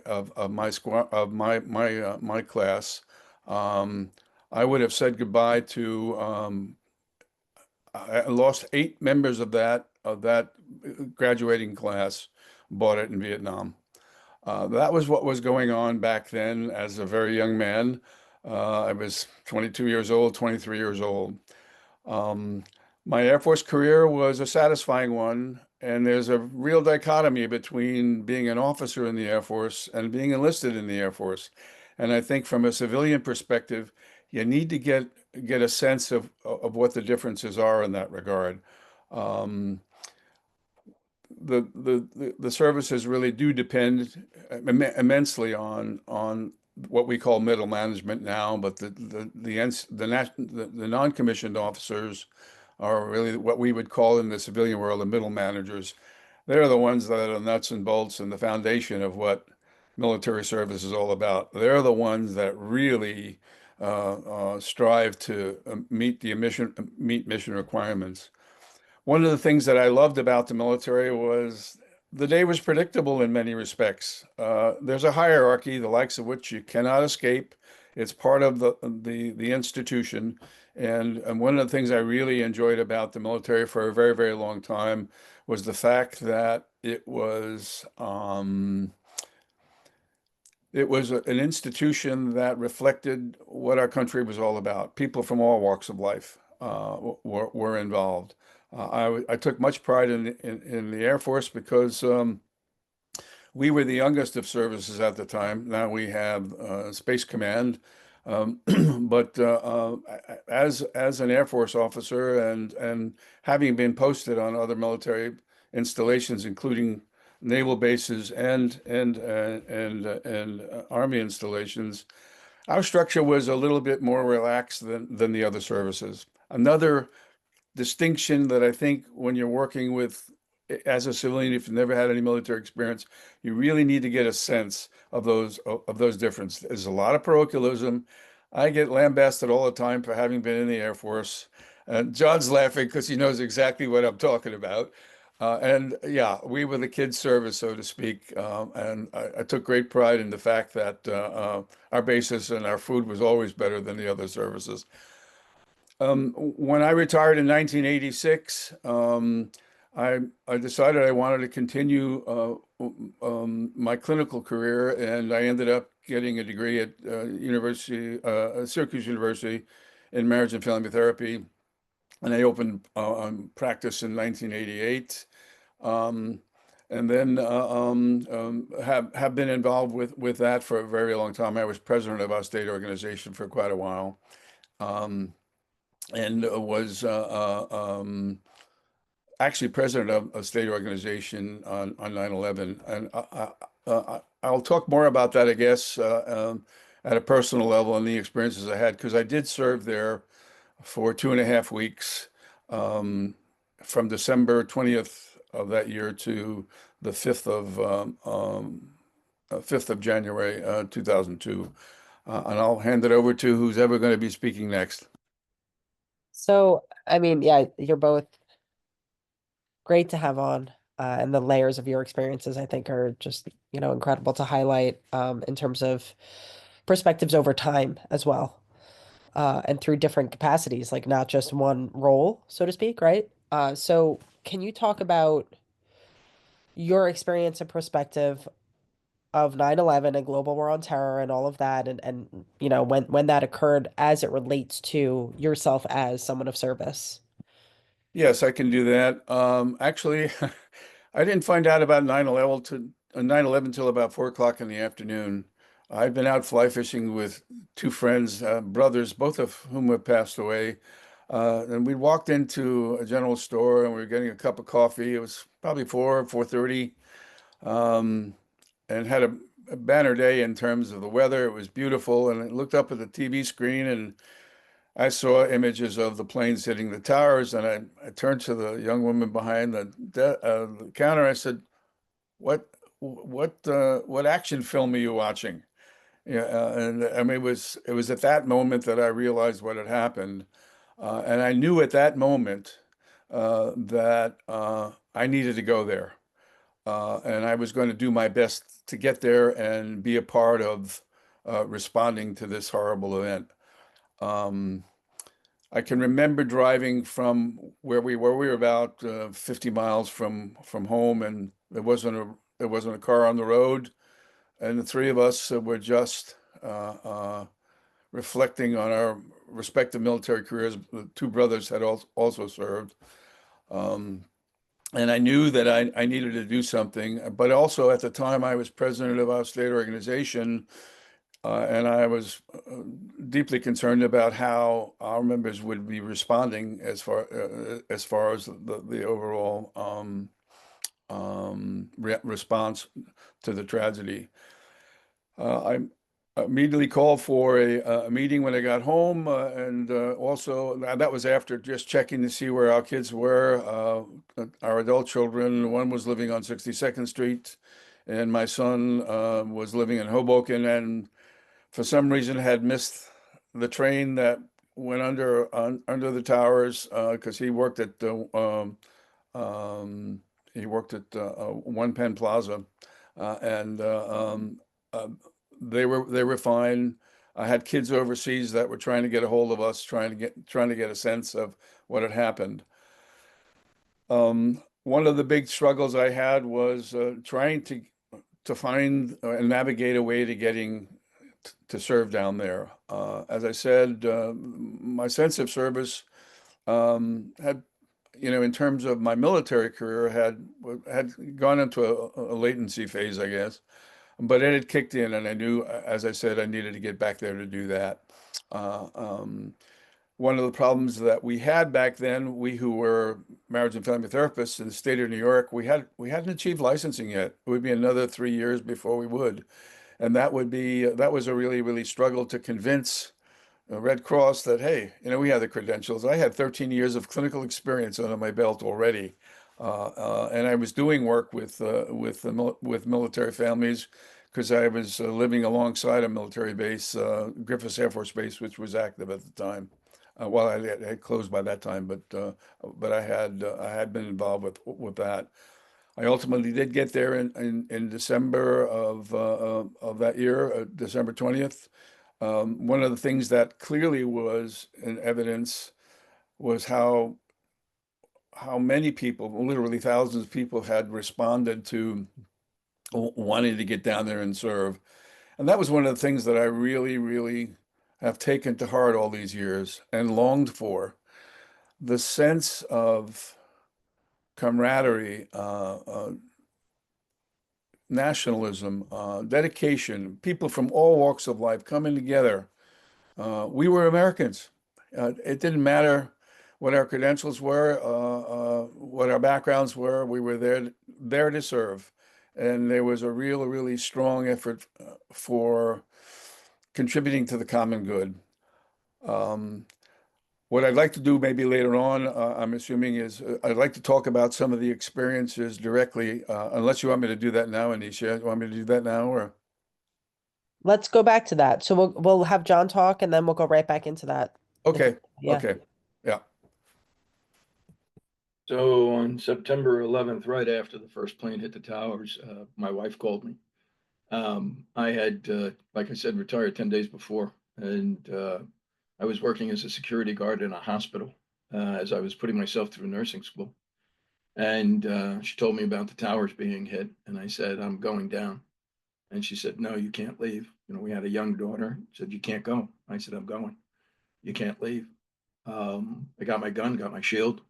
squad of my class, um, I would have said goodbye to. I lost 8 members of that graduating class. Bought it in Vietnam. That was what was going on back then as a very young man. I was 22 years old, 23 years old. Um, my Air Force career was a satisfying one, and there's a real dichotomy between being an officer in the Air Force and being enlisted in the Air Force. And I think from a civilian perspective, you need to get a sense of what the differences are in that regard. Um, the services really do depend immensely on what we call middle management now, but the non-commissioned officers are really what we would call in the civilian world the middle managers. They're the ones that are nuts and bolts and the foundation of what military service is all about. They're the ones that really strive to meet mission requirements. One of the things that I loved about the military was the day was predictable in many respects. There's a hierarchy, the likes of which you cannot escape. It's part of the institution. And one of the things I really enjoyed about the military for a very, very long time was the fact that it was an institution that reflected what our country was all about. People from all walks of life were involved. I took much pride in the Air Force because we were the youngest of services at the time. Now we have Space Command. But as an Air Force officer and having been posted on other military installations, including naval bases and Army installations, our structure was a little bit more relaxed than the other services. Another distinction that I think when you're working with as a civilian, if you've never had any military experience, you really need to get a sense of those differences. There's a lot of parochialism. I get lambasted all the time for having been in the Air Force. John's laughing because he knows exactly what I'm talking about. And yeah, we were the kids' service, so to speak. And I took great pride in the fact that our basis and our food was always better than the other services. When I retired in 1986, I decided I wanted to continue my clinical career, and I ended up getting a degree at Syracuse University in marriage and family therapy, and I opened practice in 1988. And then have been involved with that for a very long time. I was president of our state organization for quite a while. And was actually president of a state organization on 9/11. And I'll talk more about that, I guess, at a personal level and the experiences I had, because I did serve there for 2.5 weeks, from December 20th of that year to the 5th of January 2002. And I'll hand it over to who's ever going to be speaking next. So, I mean, yeah, you're both great to have on, and the layers of your experiences, I think, are just, incredible to highlight, in terms of perspectives over time as well, and through different capacities, like not just one role, so to speak, right? So can you talk about your experience and perspective of 9/11 and global war on terror and all of that, and when that occurred as it relates to yourself as someone of service? Yes, I can do that. Actually, I didn't find out about 9/11 till about 4 o'clock in the afternoon. I'd been out fly fishing with two friends, brothers, both of whom have passed away. And we walked into a general store and we were getting a cup of coffee. It was probably 4:30, um, and had a banner day in terms of the weather. It was beautiful. And I looked up at the TV screen and I saw images of the planes hitting the towers, and I turned to the young woman behind the counter. I said, "What action film are you watching?" Yeah, and I mean, it was at that moment that I realized what had happened, and I knew at that moment that I needed to go there, and I was going to do my best to get there and be a part of responding to this horrible event. Um, I can remember driving from where we were. We were about 50 miles from home, and there wasn't a car on the road, and the three of us were just reflecting on our respective military careers. The two brothers had also served, um, and I knew that I needed to do something. But also at the time, I was president of our state organization. And I was deeply concerned about how our members would be responding as far as the overall response to the tragedy. I immediately called for a meeting when I got home, and also that was after just checking to see where our kids were. Our adult children, one was living on 62nd Street, and my son was living in Hoboken, and for some reason had missed the train that went under the towers, because he worked at One Penn Plaza, and they were fine. I had kids overseas that were trying to get a hold of us, trying to get a sense of what had happened. One of the big struggles I had was trying to find and navigate a way to getting to serve down there. As I said, my sense of service had, in terms of my military career, had gone into a latency phase, I guess. but it had kicked in, and I knew, as I said, I needed to get back there to do that. One of the problems that we had back then, we who were marriage and family therapists in the state of New York, we hadn't achieved licensing yet. It would be another 3 years before we would, and that was a really, really struggle to convince Red Cross that, hey, we have the credentials. I had 13 years of clinical experience under my belt already, and I was doing work with military families because I was living alongside a military base, Griffiths Air Force Base, which was active at the time. Well, I had closed by that time, but I had been involved with that. I ultimately did get there in December of that year, December 20th. One of the things that clearly was in evidence was how many people, literally thousands of people, had responded to wanting to get down there and serve. And that was one of the things that I really, really have taken to heart all these years and longed for. The sense of camaraderie, nationalism, dedication, people from all walks of life coming together. We were Americans. It didn't matter what our credentials were, what our backgrounds were. We were there to serve. And there was a really strong effort for contributing to the common good. What I'd like to do maybe later on, I'm assuming, is I'd like to talk about some of the experiences directly, unless you want me to do that now, Aynisa. You want me to do that now, or? Let's go back to that. So we'll have John talk and then we'll go right back into that. Okay, Yeah. okay, yeah. So on September 11th, right after the first plane hit the towers, my wife called me. I had, like I said, retired 10 days before, and I was working as a security guard in a hospital as I was putting myself through nursing school. And she told me about the towers being hit, and I said, I'm going down. And she said, no, you can't leave. We had a young daughter. She said, you can't go. I said, I'm going. You can't leave. I got my gun, got my shield.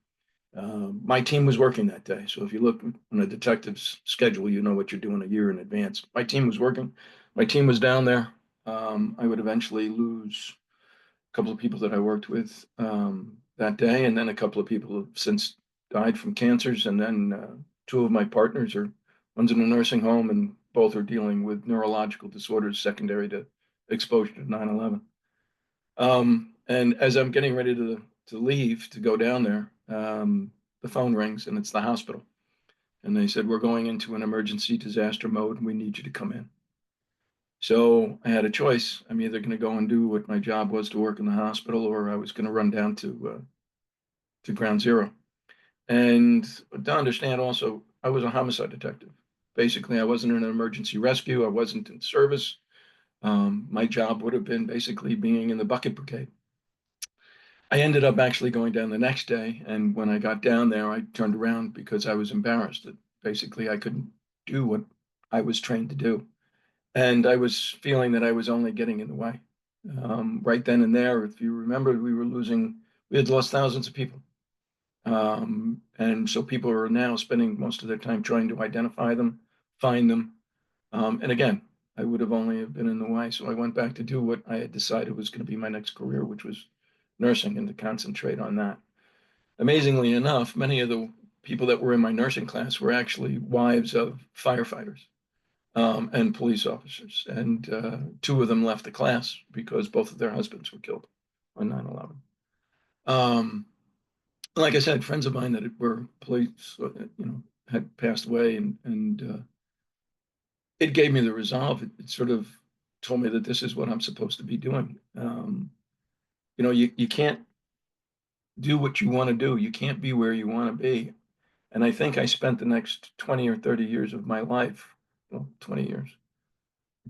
My team was working that day. So if you look on a detective's schedule, you know what you're doing a year in advance. My team was working. My team was down there. I would eventually lose a couple of people that I worked with that day. And then a couple of people have since died from cancers. And then two of my partners one's in a nursing home, and both are dealing with neurological disorders secondary to exposure to 9/11. And as I'm getting ready to leave to go down there, the phone rings and it's the hospital. And they said, we're going into an emergency disaster mode and we need you to come in. So I had a choice. I'm either going to go and do what my job was to work in the hospital, or I was going to run down to ground zero. And to understand also, I was a homicide detective. Basically, I wasn't in an emergency rescue. I wasn't in service. My job would have been basically being in the bucket brigade. I ended up actually going down the next day, and when I got down there, I turned around because I was embarrassed that basically I couldn't do what I was trained to do. And I was feeling that I was only getting in the way. Right then and there, if you remember, we had lost thousands of people. And so people are now spending most of their time trying to identify them, find them. And again, I would have only been in the way. So I went back to do what I had decided was going to be my next career, which was nursing, and to concentrate on that. Amazingly enough, many of the people that were in my nursing class were actually wives of firefighters and police officers. And two of them left the class because both of their husbands were killed on 9/11. Like I said, friends of mine that were police, had passed away, and it gave me the resolve. It sort of told me that this is what I'm supposed to be doing. You can't do what you want to do. You can't be where you want to be. And I think I spent the next 20 or 30 years of my life, 20 years,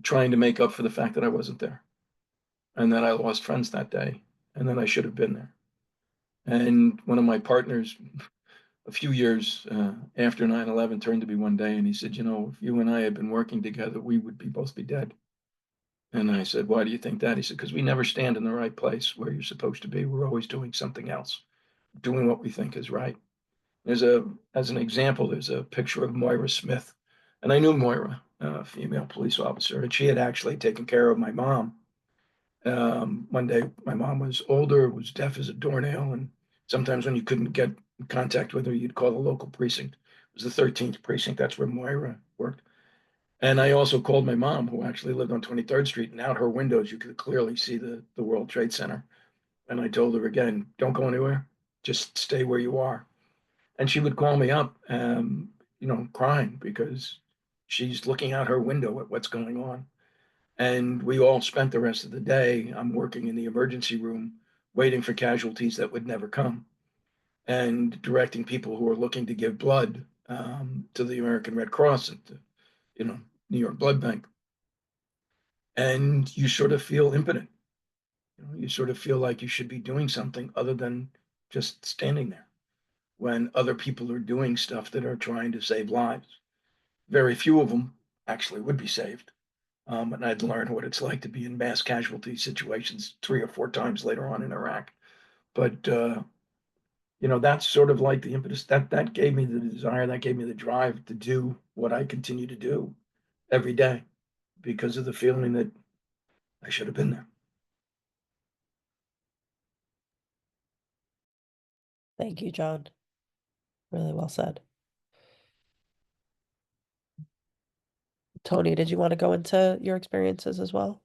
trying to make up for the fact that I wasn't there, and that I lost friends that day, and that I should have been there. And one of my partners, a few years after 9/11, turned to me one day and he said, if you and I had been working together, we would both be dead. And I said, why do you think that? He said, because we never stand in the right place where you're supposed to be. We're always doing something else, doing what we think is right. As an example, there's a picture of Moira Smith. And I knew Moira. female police officer, and she had actually taken care of my mom. One day, my mom was older, was deaf as a doornail, and sometimes when you couldn't get in contact with her, you'd call the local precinct. It was the 13th precinct. That's where Moira worked. And I also called my mom, who actually lived on 23rd Street, and out her windows, you could clearly see the World Trade Center. And I told her again, don't go anywhere, just stay where you are. And she would call me up, crying because she's looking out her window at what's going on. And we all spent the rest of the day, I'm working in the emergency room, waiting for casualties that would never come, and directing people who are looking to give blood to the American Red Cross and to, New York Blood Bank. And you sort of feel impotent. You sort of feel like you should be doing something other than just standing there when other people are doing stuff that are trying to save lives. Very few of them actually would be saved. And I'd learned what it's like to be in mass casualty situations 3 or 4 times later on in Iraq. But that's sort of like the impetus that gave me the desire, that gave me the drive to do what I continue to do every day because of the feeling that I should have been there. Thank you, John. Really well said. Tony, did you want to go into your experiences as well?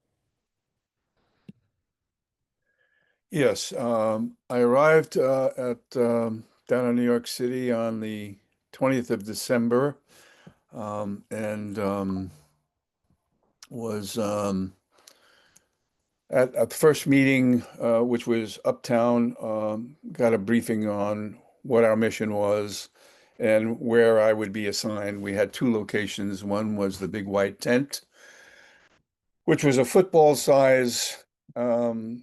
Yes, I arrived down in New York City on the 20th of December, and was at the first meeting, which was uptown, got a briefing on what our mission was and where I would be assigned. We had 2 locations. One was the big white tent, which was a football size tent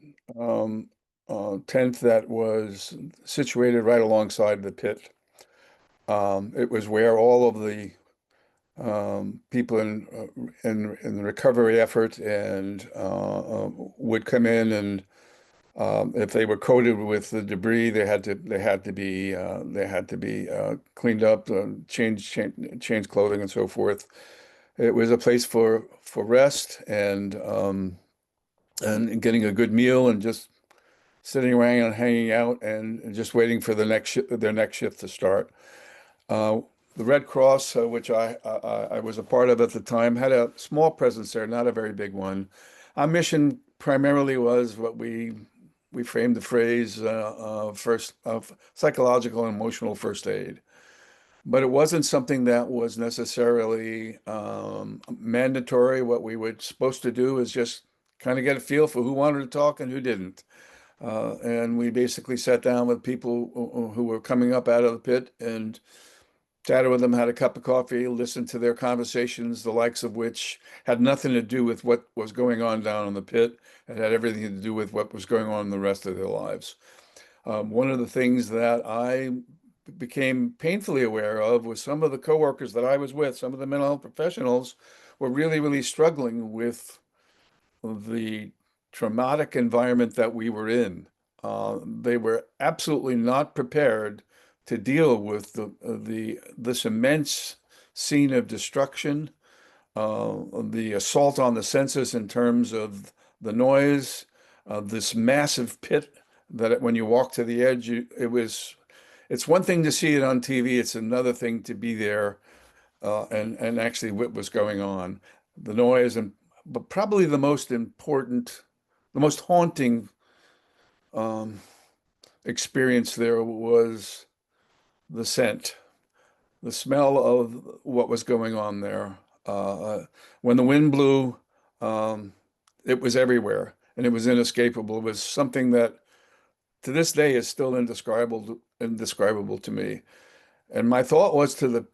that was situated right alongside the pit. It was where all of the people in the recovery effort and would come in, and if they were coated with the debris, they had to be cleaned up, change clothing, and so forth. It was a place for rest and getting a good meal and just sitting around and hanging out and just waiting for their next shift to start. The Red Cross, which I was a part of at the time, had a small presence there, not a very big one. Our mission primarily was what we framed the phrase first of psychological and emotional first aid. But it wasn't something that was necessarily mandatory. What we were supposed to do is just kind of get a feel for who wanted to talk and who didn't. And we basically sat down with people who were coming up out of the pit and chatted with them, had a cup of coffee, listened to their conversations, the likes of which had nothing to do with what was going on down in the pit. It had everything to do with what was going on in the rest of their lives. One of the things that I became painfully aware of was some of the coworkers that I was with, some of the mental health professionals, were really, really struggling with the traumatic environment that we were in. They were absolutely not prepared to deal with this immense scene of destruction, the assault on the senses in terms of the noise, this massive pit that when you walk to the edge, it's one thing to see it on TV, it's another thing to be there and actually what was going on. The noise, but probably the most important, the most haunting experience there was the scent, the smell of what was going on there. When the wind blew, it was everywhere and it was inescapable. It was something that to this day is still indescribable to me. And my thought was to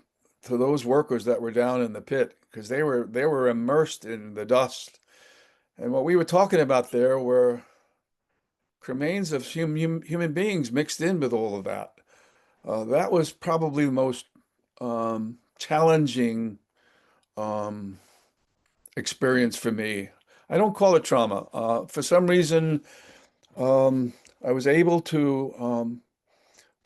those workers that were down in the pit, because they were immersed in the dust. And what we were talking about there were remains of human beings mixed in with all of that. That was probably the most challenging experience for me. I don't call it trauma. For some reason, I was able to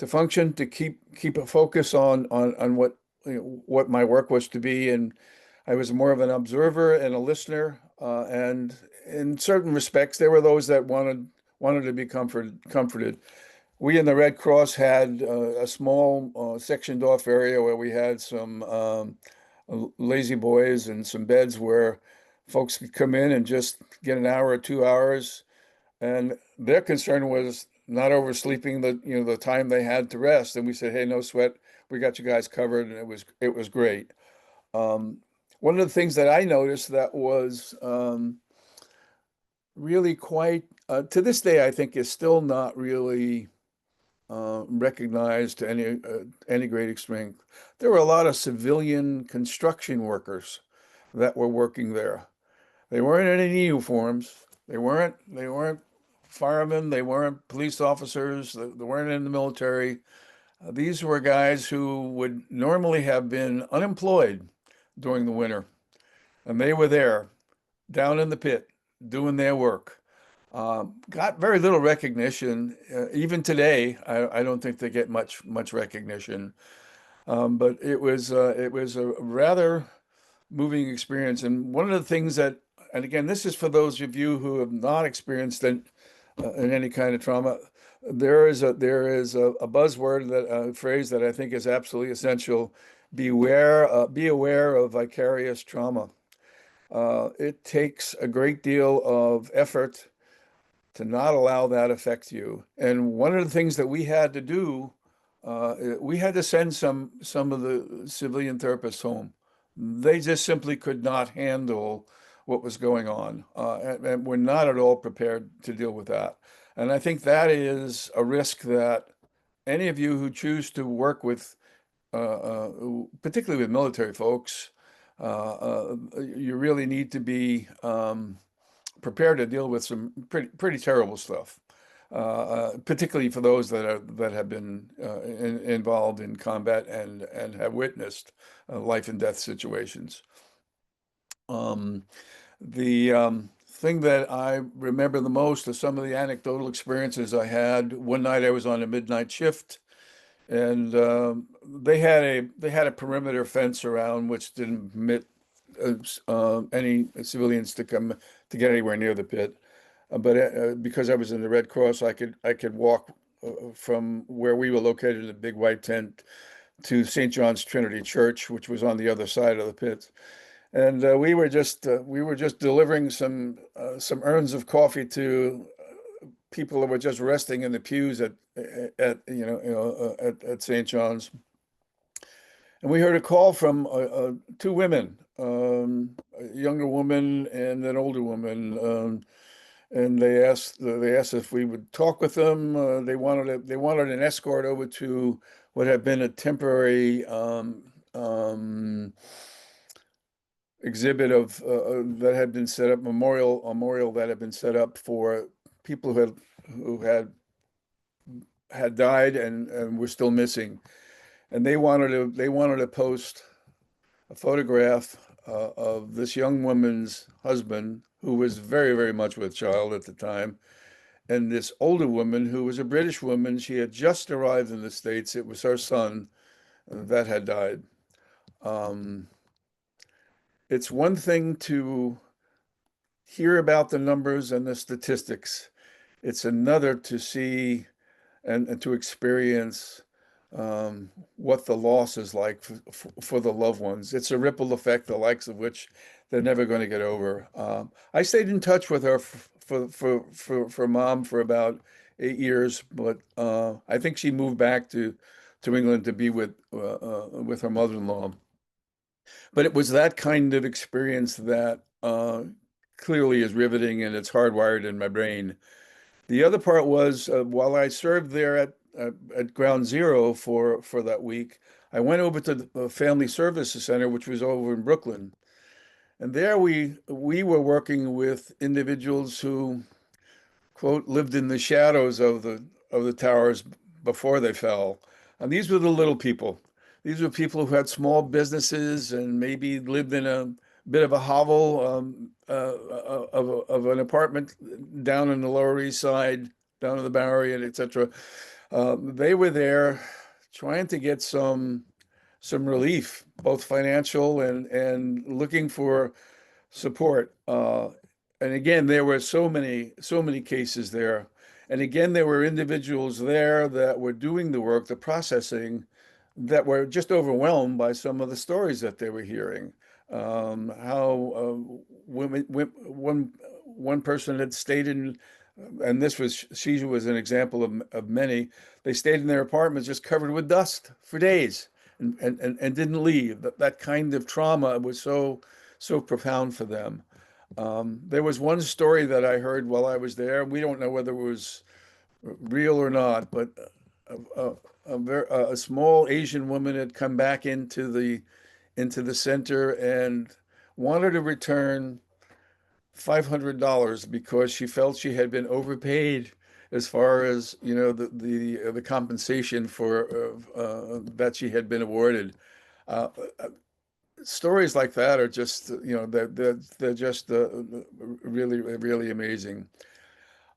function, to keep a focus on what what my work was to be, and I was more of an observer and a listener, and in certain respects, there were those that wanted to be comforted. We in the Red Cross had a small sectioned off area where we had some lazy boys and some beds where folks could come in and just get an hour or 2 hours. And their concern was not oversleeping the time they had to rest. And we said, hey, no sweat, we got you guys covered, and it was great. One of the things that I noticed that was really quite to this day, I think, is still not really recognized to any great extent. There were a lot of civilian construction workers that were working there. They weren't in any uniforms. They weren't firemen. They weren't police officers. They weren't in the military. These were guys who would normally have been unemployed during the winter, and they were there down in the pit doing their work. Got very little recognition. Even today, I don't think they get much recognition. But it was a rather moving experience. And one of the things that, and again, this is for those of you who have not experienced it in any kind of trauma. There is a buzzword, that a phrase that I think is absolutely essential. Be aware of vicarious trauma. It takes a great deal of effort to not allow that affect you. And one of the things that we had to do, we had to send some of the civilian therapists home. They just simply could not handle what was going on, and we're not at all prepared to deal with that. And I think that is a risk that any of you who choose to work with, particularly with military folks, you really need to be prepared to deal with some pretty terrible stuff, particularly for those that have been involved in combat and have witnessed life and death situations. The thing that I remember the most are some of the anecdotal experiences I had. One night I was on a midnight shift, and they had a perimeter fence around which didn't permit any civilians to get anywhere near the pit. But because I was in the Red Cross, I could walk from where we were located in the big white tent to St. John's Trinity Church, which was on the other side of the pit. And we were just delivering some urns of coffee to people that were just resting in the pews at St. John's. And we heard a call from two women, a younger woman and an older woman, and they asked if we would talk with them. They wanted an escort over to what had been a temporary exhibit of that had been set up, memorial that had been set up for people who had died and were still missing. And they wanted to post a photograph of this young woman's husband, who was very, very much with child at the time, and this older woman who was a British woman. She had just arrived in the States. It was her son that had died. It's one thing to hear about the numbers and the statistics. It's another to see and to experience what the loss is like for the loved ones. It's a ripple effect, the likes of which they're never going to get over. I stayed in touch with her for mom for about 8 years, but I think she moved back to England to be with her mother-in-law. But it was that kind of experience that clearly is riveting, and it's hardwired in my brain. The other part was while I served there at Ground Zero for that week, I went over to the Family Services Center, which was over in Brooklyn. And there we were working with individuals who, quote, lived in the shadows of the towers before they fell. And these were the little people. These were people who had small businesses and maybe lived in a bit of a hovel of an apartment down in the Lower East Side, down in the Bowery, and etc. They were there trying to get some some relief, both financial and looking for support. And again, there were so many cases there. And again, there were individuals there that were doing the work, the processing, that were just overwhelmed by some of the stories that they were hearing. How one person had stayed in, and she was an example of many. They stayed in their apartments just covered with dust for days and didn't leave. That kind of trauma was so profound for them. There was one story that I heard while I was there. We don't know whether it was real or not, but a small Asian woman had come back into the center and wanted to return $500 because she felt she had been overpaid as far as, you know, the compensation for that she had been awarded. Uh, Stories like that are just, you know, they're just really amazing.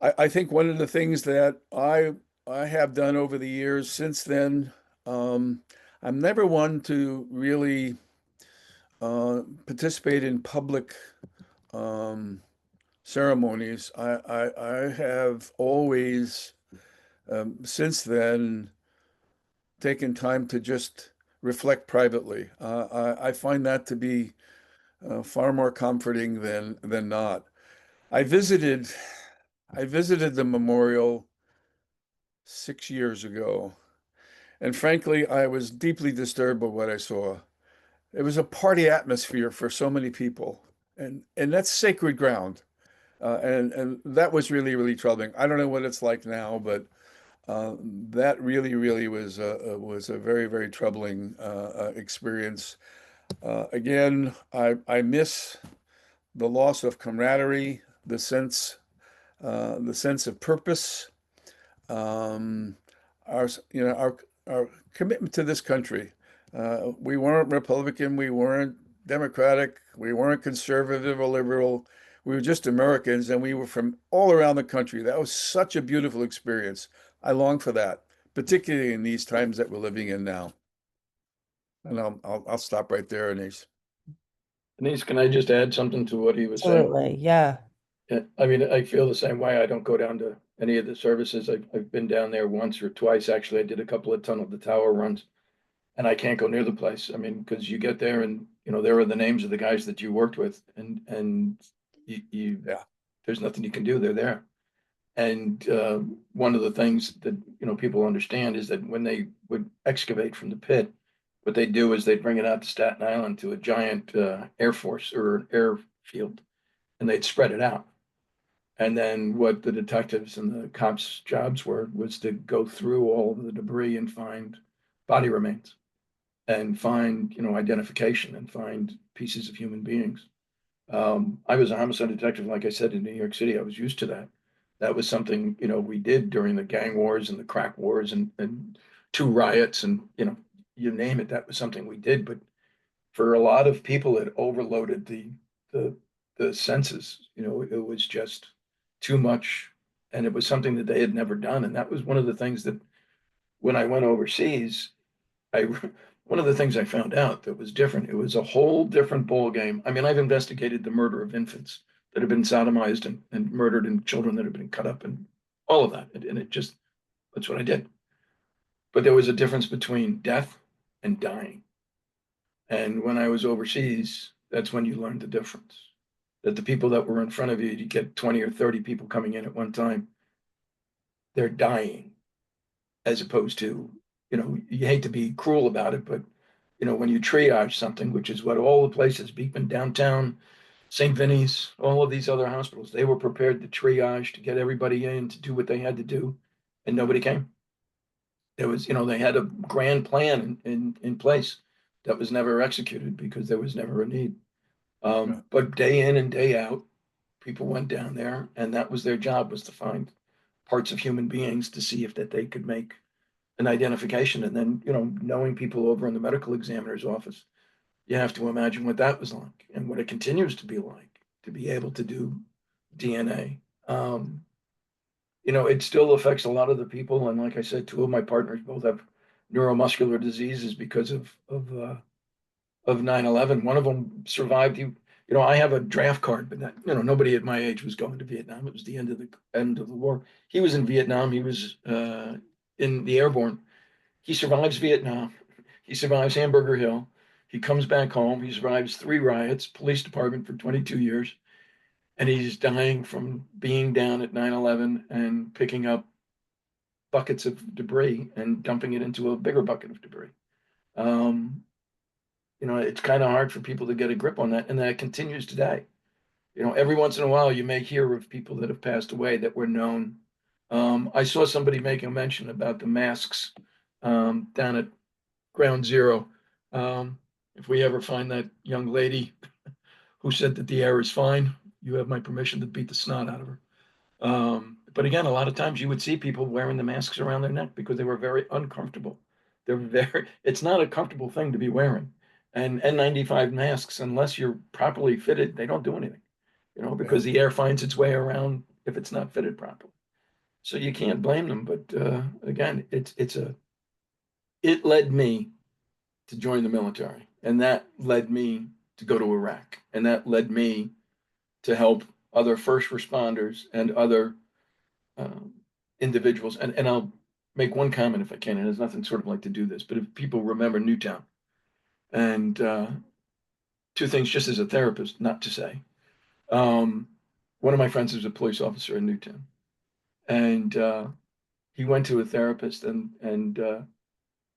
I think one of the things that I have done over the years since then, I'm never one to really participate in public ceremonies. I have always since then taken time to just reflect privately. I find that to be far more comforting than not. I visited the memorial 6 years ago, and frankly, I was deeply disturbed by what I saw. It was a party atmosphere for so many people, and that's sacred ground. And that was really troubling. I don't know what it's like now, but that really was a very troubling experience. Again, I miss the loss of camaraderie, the sense of purpose, um, our you know our commitment to this country. We weren't Republican, we weren't Democratic, we weren't conservative or liberal. We were just Americans, and we were from all around the country. That was such a beautiful experience. I long for that, particularly in these times that we're living in now. And I'll stop right there, Anise. Denise, can I just add something to what he was saying? Absolutely. Yeah. Yeah, I mean, I feel the same way. I don't go down to any of the services. I've been down there once or twice. Actually, I did a couple of Tunnel to Tower runs, and I can't go near the place. I mean, because you get there and, you know, there are the names of the guys that you worked with, and Yeah. there's nothing you can do. They're there. And one of the things that, you know, people understand is that when they would excavate from the pit, what they do is they bring it out to Staten Island to a giant Air Force or airfield, and they'd spread it out. And then what the detectives and the cops' jobs were was to go through all of the debris and find body remains and find, you know, identification and find pieces of human beings. I was a homicide detective, like I said, in New York City. I was used to that. That was something, you know, we did during the gang wars and the crack wars and two riots and, you know, you name it, that was something we did. But for a lot of people, it overloaded the the senses. You know, it was just too much, and it was something that they had never done. And that was one of the things that when I went overseas, I one of the things I found out that was different. It was a whole different ball game. I mean, I've investigated the murder of infants that have been sodomized and murdered, and children that have been cut up, and all of that. And it just that's what I did. But there was a difference between death and dying. And when I was overseas, that's when you learned the difference. That the people that were in front of you, you get 20 or 30 people coming in at one time, they're dying, as opposed to, you know, you hate to be cruel about it, but, you know, when you triage something, which is what all the places, Beekman downtown, St. Vinny's, all of these other hospitals, they were prepared to triage to get everybody in to do what they had to do, and nobody came. There was, you know, they had a grand plan in place that was never executed because there was never a need. But day in and day out, people went down there, and that was their job, was to find parts of human beings to see if that they could make an identification. And then, you know, knowing people over in the medical examiner's office, you have to imagine what that was like and what it continues to be like to be able to do DNA. You know, it still affects a lot of the people. And like I said, two of my partners both have neuromuscular diseases because of 9/11. One of them survived. I have a draft card, but nobody at my age was going to Vietnam. It was the end of the war. He was in Vietnam. He was in the airborne. He survives Vietnam. He survives Hamburger Hill. He comes back home. He survives 3 riots, police department for 22 years. And he's dying from being down at 9/11 and picking up buckets of debris and dumping it into a bigger bucket of debris. It's kind of hard for people to get a grip on that. And that continues today. Every once in a while, you may hear of people that have passed away that were known. I saw somebody making a mention about the masks down at Ground Zero. If we ever find that young lady who said that the air is fine, you have my permission to beat the snot out of her. But again, a lot of times you would see people wearing the masks around their neck because they were very uncomfortable. It's not a comfortable thing to be wearing. And N95 masks, unless you're properly fitted, they don't do anything, because the air finds its way around if it's not fitted properly. So you can't blame them. But again, it led me to join the military, and that led me to go to Iraq, and that led me to help other first responders and other individuals. And I'll make one comment if I can. It has nothing sort of like to do this, but if people remember Newtown, and 2 things just as a therapist, not to say. One of my friends was a police officer in Newtown, and he went to a therapist and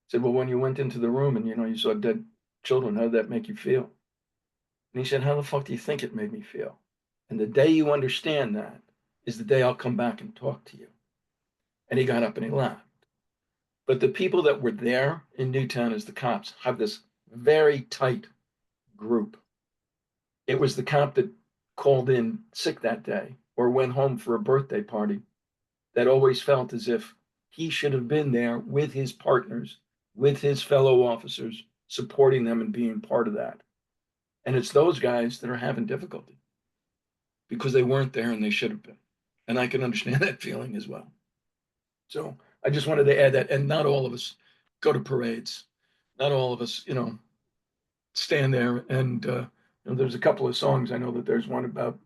said, well, when you went into the room and you saw dead children, how did that make you feel? And he said, how the fuck do you think it made me feel? And the day you understand that is the day I'll come back and talk to you. And he got up and he laughed. But the people that were there in Newtown as the cops have this very tight group. It was the cop that called in sick that day or went home for a birthday party that always felt as if he should have been there with his partners, with his fellow officers, supporting them and being part of that. And it's those guys that are having difficulty because they weren't there and they should have been. And I can understand that feeling as well. So I just wanted to add that. And not all of us go to parades. Not all of us, stand there. And there's a couple of songs. I know that there's one about,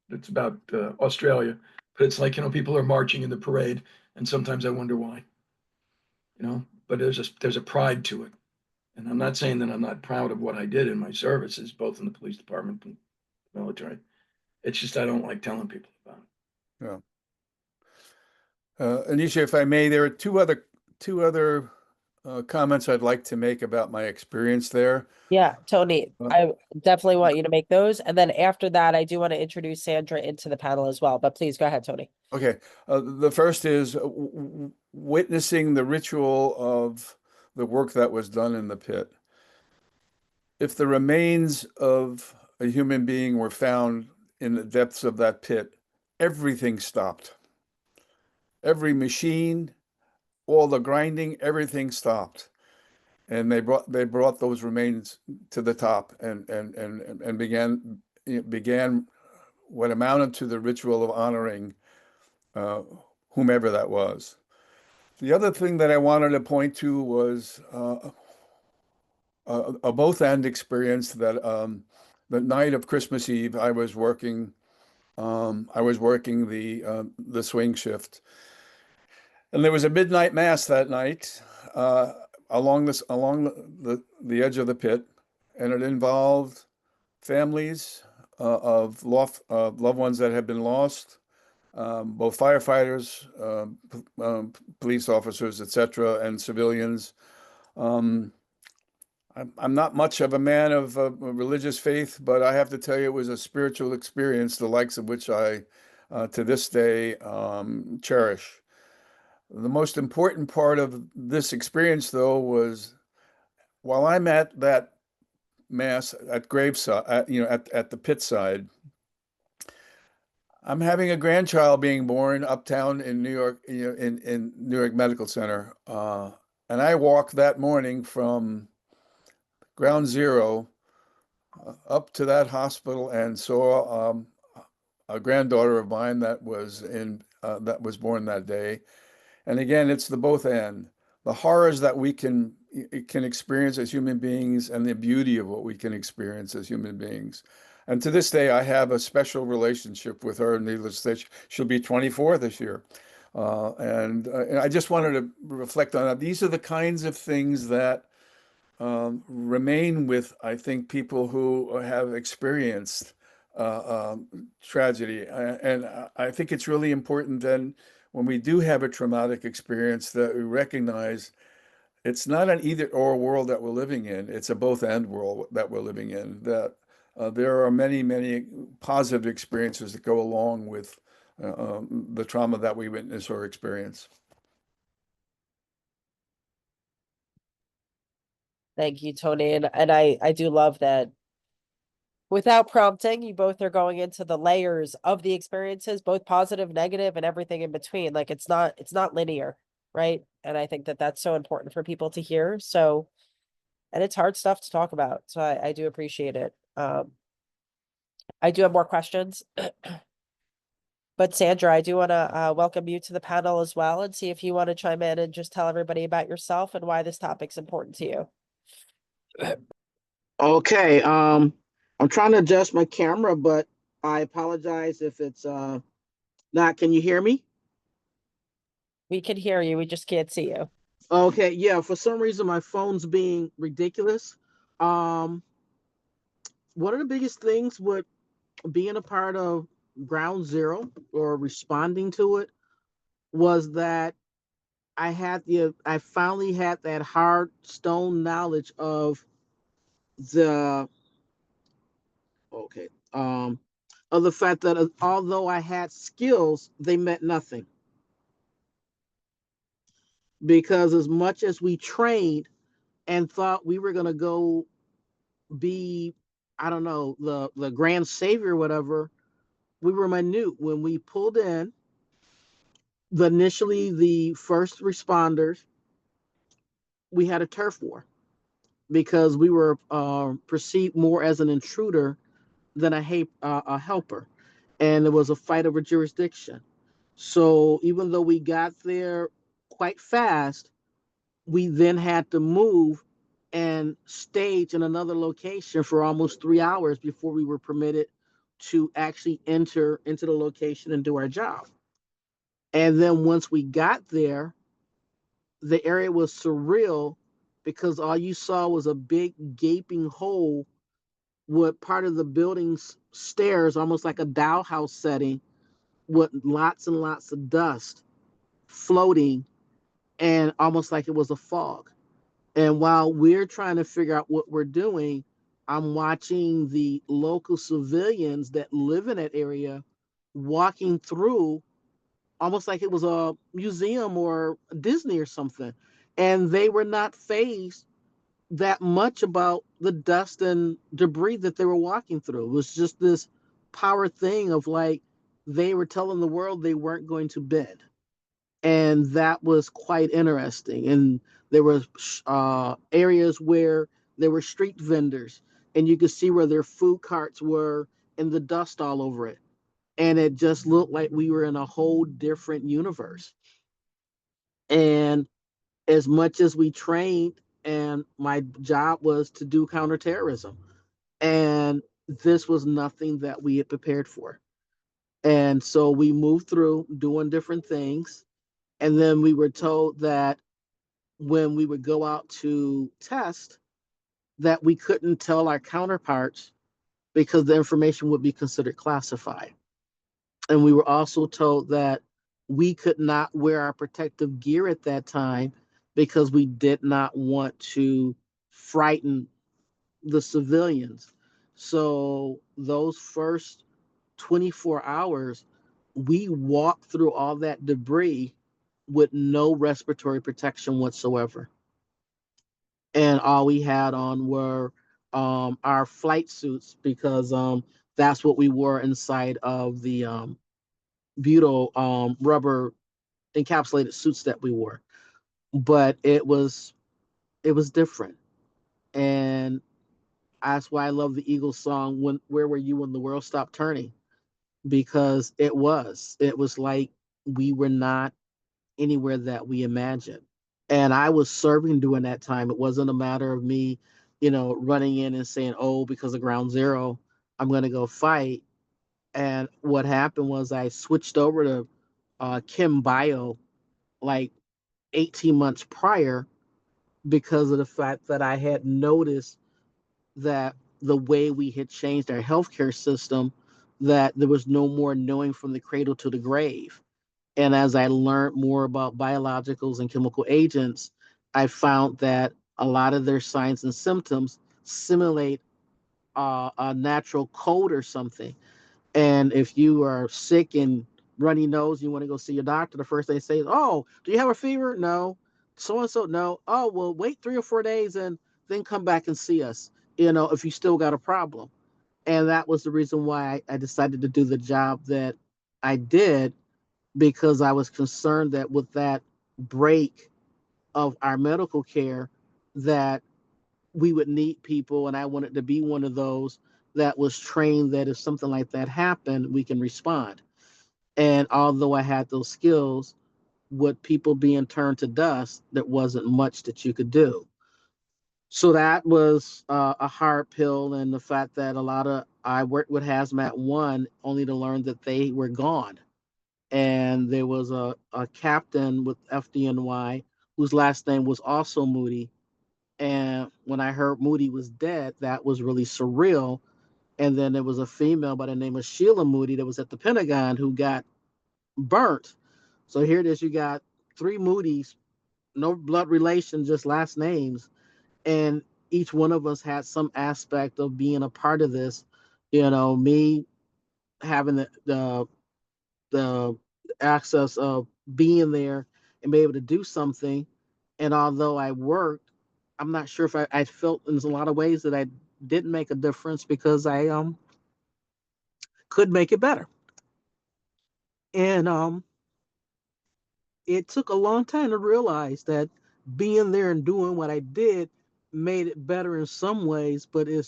it's about Australia. But it's like, people are marching in the parade. And sometimes I wonder why. But there's a pride to it. And I'm not saying that I'm not proud of what I did in my services, both in the police department and the military. It's just I don't like telling people about it. Yeah. Aynisa, if I may, there are two other comments I'd like to make about my experience there. Yeah, Tony, I definitely want you to make those. And then after that, I do want to introduce Sandra into the panel as well. But please go ahead, Tony. Okay. The first is witnessing the ritual of the work that was done in the pit. If the remains of a human being were found in the depths of that pit, everything stopped. Every machine, all the grinding, everything stopped. And they brought those remains to the top and began what amounted to the ritual of honoring whomever that was. The other thing that I wanted to point to was a both-end experience that the night of Christmas Eve, I was working the swing shift, and there was a midnight mass that night along the edge of the pit, and it involved families of loved ones that had been lost, both firefighters, police officers, etc., and civilians. I'm not much of a man of religious faith, but I have to tell you it was a spiritual experience, the likes of which I, to this day, cherish. The most important part of this experience, though, was while I'm at that mass at graveside, at the pit side, I'm having a grandchild being born uptown in New York, in New York Medical Center, and I walked that morning from Ground Zero up to that hospital and saw a granddaughter of mine that was born that day. And again, it's the both and. the horrors that we can experience as human beings and the beauty of what we can experience as human beings. And to this day, I have a special relationship with her. Needless to say, she'll be 24 this year. And I just wanted to reflect on that. These are the kinds of things that remain with, I think, people who have experienced tragedy. And I think it's really important then when we do have a traumatic experience that we recognize it's not an either or world that we're living in. It's a both and world that we're living in, that there are many, many positive experiences that go along with the trauma that we witness or experience. Thank you, Tony. And I do love that without prompting, you both are going into the layers of the experiences, both positive, negative, and everything in between. Like it's not linear, right? And I think that that's so important for people to hear. So, and it's hard stuff to talk about. So I do appreciate it. I do have more questions. But Sandra, I do want to welcome you to the panel as well and see if you want to chime in and just tell everybody about yourself and why this topic's important to you. Okay, I'm trying to adjust my camera, but I apologize if it's not. Can you hear me? We can hear you. We just can't see you. Okay, yeah, for some reason my phone's being ridiculous. One of the biggest things with being a part of Ground Zero or responding to it was that I finally had that hard stone knowledge of the okay of the fact that although I had skills, they meant nothing. Because as much as we trained and thought we were going to go be, I don't know, the grand savior or whatever, we were minute. When we pulled in, initially the first responders, we had a turf war because we were perceived more as an intruder than a helper. And it was a fight over jurisdiction. So even though we got there quite fast, we then had to move and stage in another location for almost 3 hours before we were permitted to actually enter into the location and do our job. And then once we got there, the area was surreal because all you saw was a big gaping hole with part of the building's stairs, almost like a dollhouse setting, with lots and lots of dust floating and almost like it was a fog. And while we're trying to figure out what we're doing, I'm watching the local civilians that live in that area walking through almost like it was a museum or Disney or something. And they were not fazed that much about the dust and debris that they were walking through. It was just this power thing of like they were telling the world they weren't going to bend. And that was quite interesting. And there were areas where there were street vendors, and you could see where their food carts were and the dust all over it. And it just looked like we were in a whole different universe. And as much as we trained, and my job was to do counterterrorism, and this was nothing that we had prepared for. And so we moved through doing different things. And then we were told that when we would go out to test, that we couldn't tell our counterparts because the information would be considered classified. And we were also told that we could not wear our protective gear at that time because we did not want to frighten the civilians. So those first 24 hours, we walked through all that debris with no respiratory protection whatsoever. And all we had on were our flight suits because that's what we wore inside of the butyl rubber encapsulated suits that we wore. But it was different. And that's why I love the Eagles song, Where Were You When the World Stopped Turning? Because it was like we were not anywhere that we imagined. And I was serving during that time. It wasn't a matter of me, running in and saying, oh, because of ground zero, I'm going to go fight. And what happened was I switched over to Chem Bio like 18 months prior because of the fact that I had noticed that the way we had changed our healthcare system, that there was no more knowing from the cradle to the grave. And as I learned more about biologicals and chemical agents, I found that a lot of their signs and symptoms simulate a natural cold or something. And if you are sick and runny nose, you want to go see your doctor, the first thing they say is, oh, do you have a fever? No. So and so, no. Oh, well, wait 3 or 4 days and then come back and see us, if you still got a problem. And that was the reason why I decided to do the job that I did, because I was concerned that with that break of our medical care, that we would need people, and I wanted to be one of those that was trained that if something like that happened, we can respond. And although I had those skills, with people being turned to dust, there wasn't much that you could do. So that was a hard pill, and the fact that I worked with Hazmat One only to learn that they were gone. And there was a captain with FDNY whose last name was also Moody. And when I heard Moody was dead, that was really surreal. And then there was a female by the name of Sheila Moody that was at the Pentagon who got burnt. So here it is, you got three Moody's, no blood relation, just last names. And each one of us had some aspect of being a part of this. Me having the access of being there and be able to do something. And although I worked, I'm not sure if I felt in a lot of ways that I didn't make a difference because I could make it better. And it took a long time to realize that being there and doing what I did made it better in some ways, but it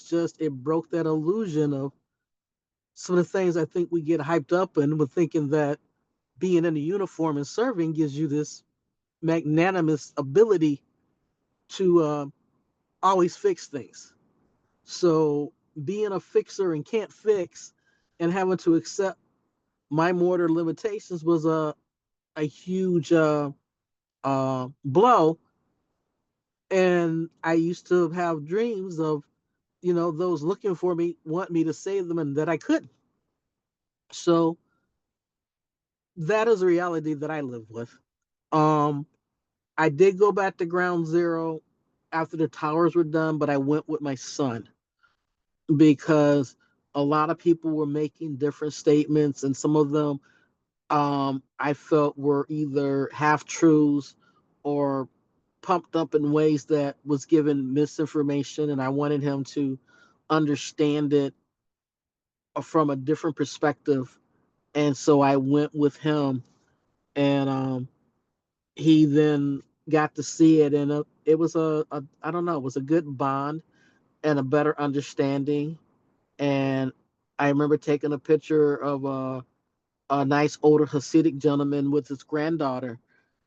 broke that illusion of some of the things I think we get hyped up in with thinking that being in a uniform and serving gives you this magnanimous ability to always fix things. So being a fixer and can't fix and having to accept my mortar limitations was a huge blow. And I used to have dreams of, those looking for me want me to save them and that I couldn't. So that is a reality that I live with. Um, I did go back to ground zero after the towers were done, but I went with my son because a lot of people were making different statements, and some of them I felt were either half truths or pumped up in ways that was given misinformation, and I wanted him to understand it from a different perspective. And so I went with him, and he then got to see it, and it was a I don't know, it was a good bond and a better understanding. And I remember taking a picture of a nice older Hasidic gentleman with his granddaughter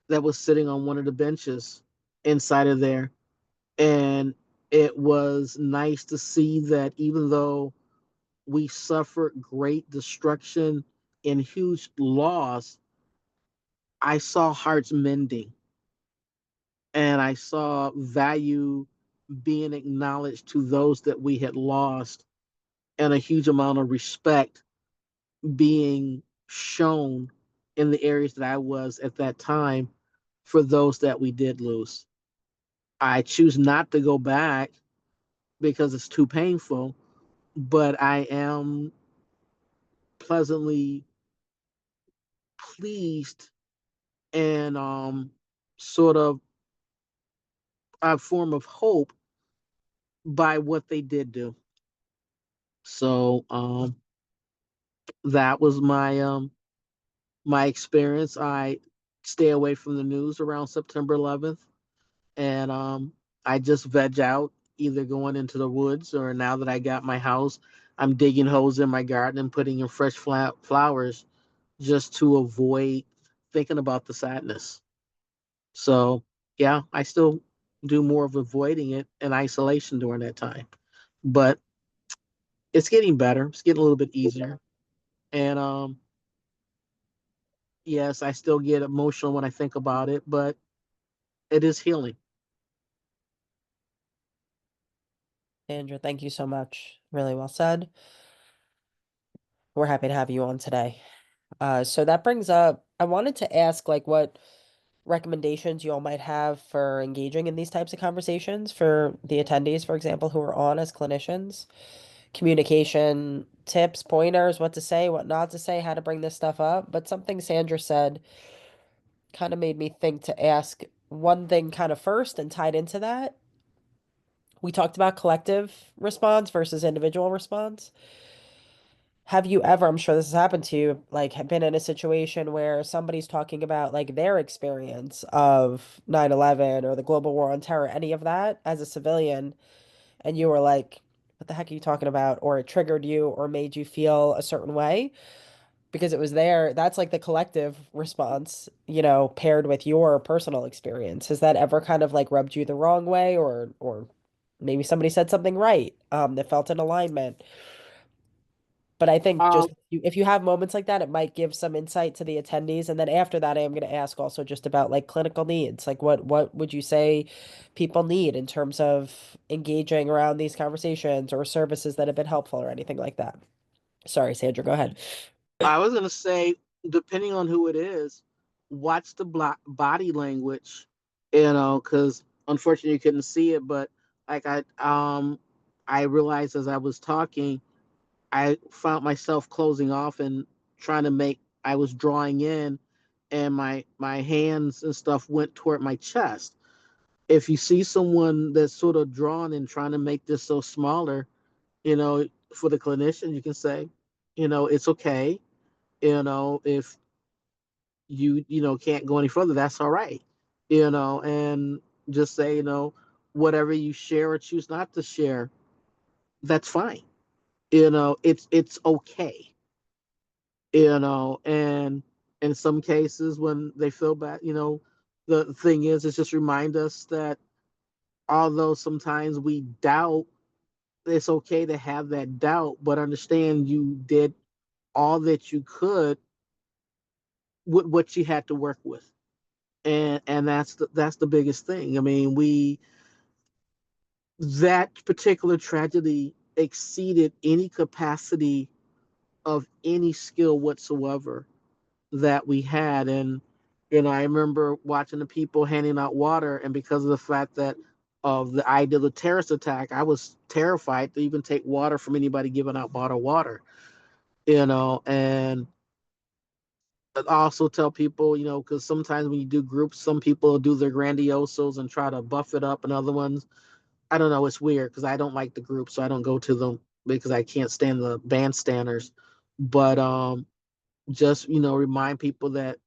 that was sitting on one of the benches inside of there. And it was nice to see that even though we suffered great destruction and huge loss, I saw hearts mending and I saw value being acknowledged to those that we had lost, and a huge amount of respect being shown in the areas that I was at that time for those that we did lose. I choose not to go back because it's too painful, but I am pleasantly pleased and sort of a form of hope by what they did do. So that was my experience. I stay away from the news around September 11th, and I just veg out, either going into the woods, or now that I got my house, I'm digging holes in my garden and putting in fresh flowers just to avoid thinking about the sadness. So yeah, I still do more of avoiding it and isolation during that time. But it's getting better. It's getting a little bit easier. And yes, I still get emotional when I think about it, but it is healing. Sandra, thank you so much. Really well said. We're happy to have you on today. So that brings up, I wanted to ask like what recommendations you all might have for engaging in these types of conversations for the attendees, for example, who are on as clinicians. Communication tips, pointers, what to say, what not to say, how to bring this stuff up. But something Sandra said kind of made me think to ask one thing kind of first and tied into that. We talked about collective response versus individual response. Have you ever, I'm sure this has happened to you, like have been in a situation where somebody's talking about like their experience of 9/11 or the global war on terror, any of that as a civilian, and you were like, what the heck are you talking about? Or it triggered you or made you feel a certain way because it was there. That's like the collective response, paired with your personal experience. Has that ever kind of like rubbed you the wrong way or maybe somebody said something right, that felt in alignment? But I think Um, just if you have moments like that, it might give some insight to the attendees. And then after that, I am going to ask also just about like clinical needs. Like what would you say people need in terms of engaging around these conversations or services that have been helpful or anything like that? Sorry, Sandra, go ahead. I was gonna say, depending on who it is, watch the body language, because unfortunately you couldn't see it, but like I realized as I was talking, I found myself closing off and trying to make. I was drawing in, and my hands and stuff went toward my chest. If you see someone that's sort of drawn and trying to make this so smaller, you know, for the clinician, you can say, it's okay. If you can't go any further, that's all right. And just say, whatever you share or choose not to share, that's fine. It's okay. And in some cases when they feel bad, the thing is, it's just remind us that although sometimes we doubt, it's okay to have that doubt, but understand you did all that you could with what you had to work with. And that's the biggest thing. I mean, we that particular tragedy exceeded any capacity of any skill whatsoever that we had. And I remember watching the people handing out water, and because of the fact that of the idea of the terrorist attack, I was terrified to even take water from anybody giving out bottled water. And I also tell people, because sometimes when you do groups, some people do their grandiosos and try to buff it up, and other ones, I don't know, it's weird because I don't like the group, so I don't go to them because I can't stand the bandstanders. But just remind people that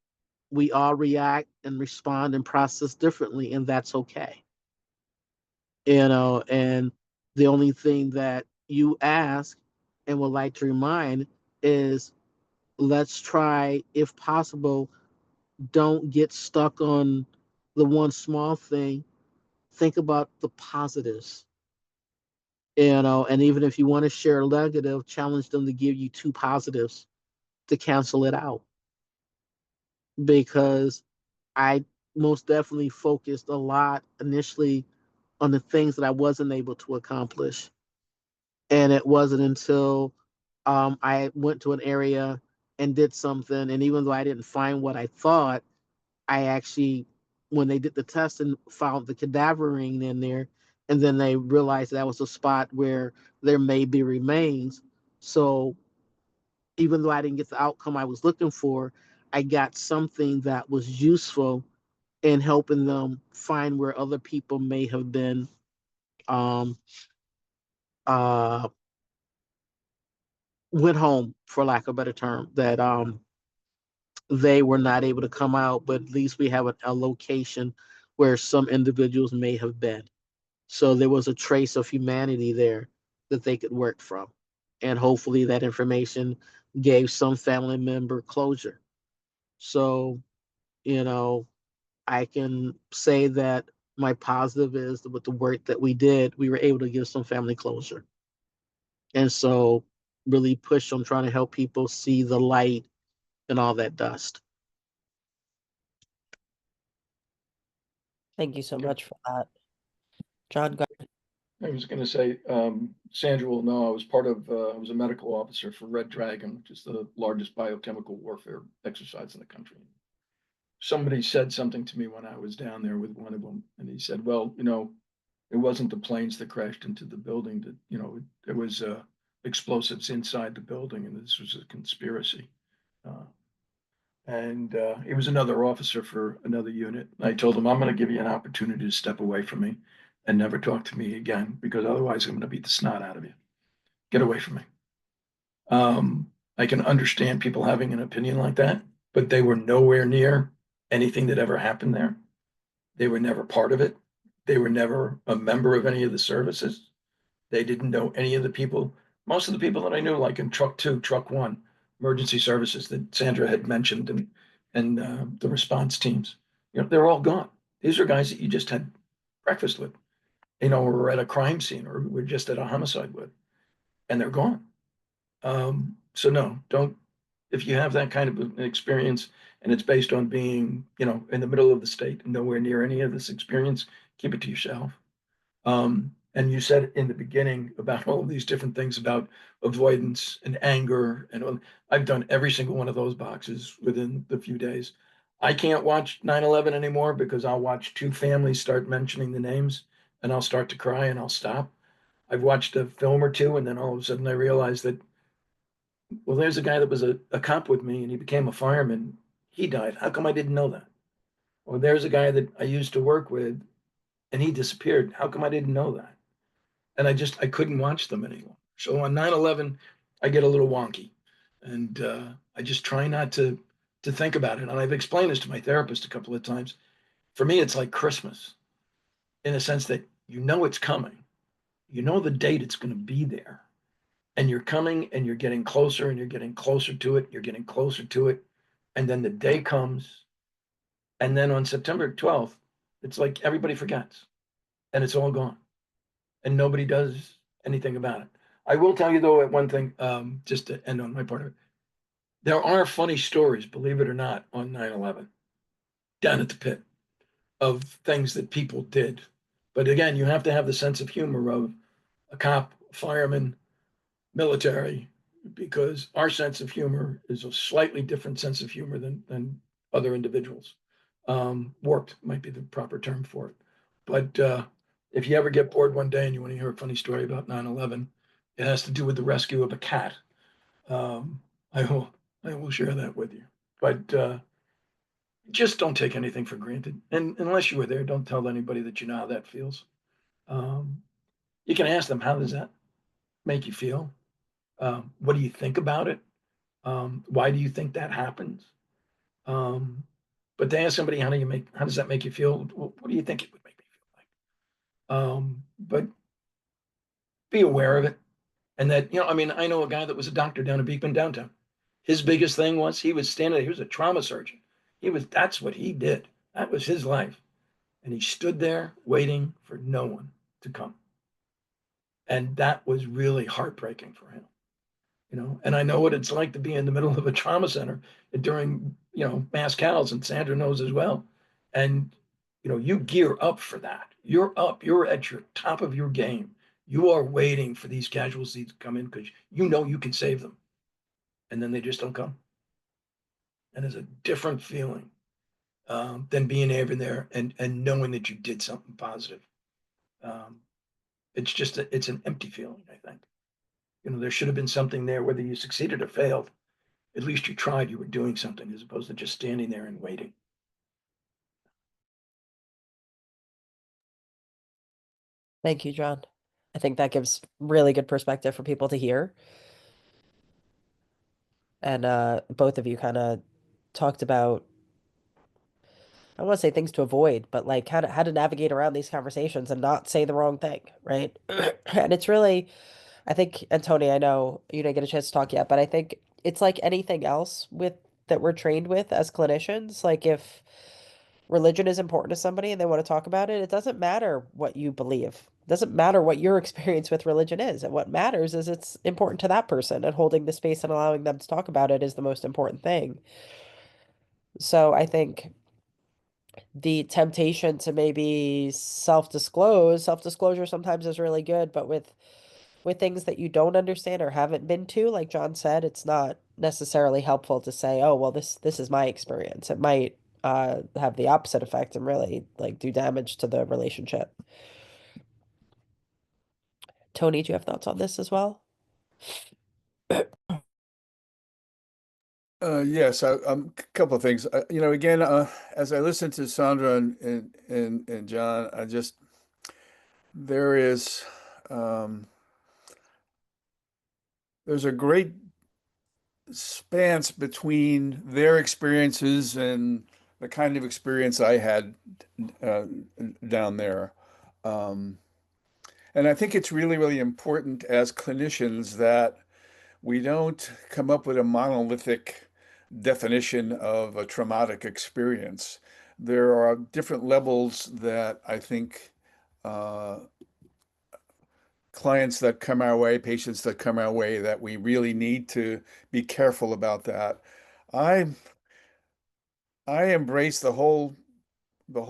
we all react and respond and process differently, and that's okay. And the only thing that you ask and would like to remind is, let's try, if possible, don't get stuck on the one small thing. Think about the positives. And even if you want to share a negative, challenge them to give you two positives to cancel it out. Because I most definitely focused a lot initially on the things that I wasn't able to accomplish. And it wasn't until I went to an area and did something. And even though I didn't find what I thought, I actually, when they did the test and found the cadaverine in there, and then they realized that was a spot where there may be remains. So even though I didn't get the outcome I was looking for, I got something that was useful in helping them find where other people may have been um, uh, went home, for lack of a better term, that they were not able to come out, but at least we have a location where some individuals may have been. So there was a trace of humanity there that they could work from. And hopefully that information gave some family member closure. So, you know, I can say that my positive is that with the work that we did, we were able to give some family closure. And so really push on trying to help people see the light and all that dust. Thank you so Okay. much for that. John, go ahead. I was gonna say, Sandra will know, I was a medical officer for Red Dragon, which is the largest biochemical warfare exercise in the country. Somebody said something to me when I was down there with one of them, and he said, well, it wasn't the planes that crashed into the building that, there was, explosives inside the building, and this was a conspiracy. And he was another officer for another unit. I told him, I'm going to give you an opportunity to step away from me and never talk to me again, because otherwise I'm going to beat the snot out of you. Get away from me. I can understand people having an opinion like that, but they were nowhere near anything that ever happened there. They were never part of it. They were never a member of any of the services. They didn't know any of the people. Most of the people that I knew, like in Truck 2, Truck 1, emergency services that Sandra had mentioned, and the response teams, they're all gone. These are guys that you just had breakfast with, or were at a crime scene, or were just at a homicide with, and they're gone. So no, don't, if you have that kind of an experience and it's based on being, in the middle of the state, nowhere near any of this experience, keep it to yourself. And you said in the beginning about all of these different things about avoidance and anger, and I've done every single one of those boxes within the few days. I can't watch 9/11 anymore because I'll watch two families start mentioning the names and I'll start to cry and I'll stop. I've watched a film or two and then all of a sudden I realized that, well, there's a guy that was a cop with me and he became a fireman. He died. How come I didn't know that? Or there's a guy that I used to work with and he disappeared. How come I didn't know that? And I couldn't watch them anymore. So on 9/11, I get a little wonky, and I just try not to think about it. And I've explained this to my therapist a couple of times. For me, it's like Christmas, in a sense that it's coming, the date it's going to be there, and you're coming, and you're getting closer, and you're getting closer to it, you're getting closer to it, and then the day comes, and then on September 12th, it's like everybody forgets, and it's all gone and nobody does anything about it. I will tell you though, one thing, just to end on my part of it, there are funny stories, believe it or not, on 9/11 down at the pit of things that people did. But again, you have to have the sense of humor of a cop, fireman, military, because our sense of humor is a slightly different sense of humor than other individuals. Warped might be the proper term for it. But if you ever get bored one day and you want to hear a funny story about 9/11, it has to do with the rescue of a cat. Um, I will share that with you. But just don't take anything for granted. And unless you were there, don't tell anybody that you know how that feels. Um, you can ask them, how does that make you feel? What do you think about it? Why do you think that happens? Um, but to ask somebody, how does that make you feel? What do you think it would make me feel like? But be aware of it. And that, I know a guy that was a doctor down in Beekman downtown. His biggest thing was he was standing there, he was a trauma surgeon. That's what he did. That was his life. And he stood there waiting for no one to come. And that was really heartbreaking for him. And I know what it's like to be in the middle of a trauma center during, mass cows, and Sandra knows as well. And, you gear up for that. You're up, you're at your top of your game. You are waiting for these casualties to come in because you can save them. And then they just don't come. And it's a different feeling than being over there and knowing that you did something positive. It's an empty feeling, I think. There should have been something there, whether you succeeded or failed. At least you tried, you were doing something as opposed to just standing there and waiting. Thank you, John. I think that gives really good perspective for people to hear. And both of you kind of talked about, I don't want to say things to avoid, but like how to navigate around these conversations and not say the wrong thing, right? And it's really, I think, and Tony, I know you didn't get a chance to talk yet, but I think it's like anything else with that we're trained with as clinicians. Like if religion is important to somebody and they want to talk about it, it doesn't matter what you believe. It doesn't matter what your experience with religion is. And what matters is it's important to that person, and holding the space and allowing them to talk about it is the most important thing. So I think the temptation to maybe self-disclosure sometimes is really good, but with things that you don't understand or haven't been to, like John said, it's not necessarily helpful to say, "Oh, well, this is my experience." It might have the opposite effect and really like do damage to the relationship. Tony, do you have thoughts on this as well? Yes, a couple of things. Again, as I listen to Sandra and John, there is there's a great span between their experiences and the kind of experience I had uh, down there. Um, and I think it's really, really important as clinicians that we don't come up with a monolithic definition of a traumatic experience. There are different levels that I think uh, clients that come our way, patients that come our way, that we really need to be careful about that. I I embrace the whole the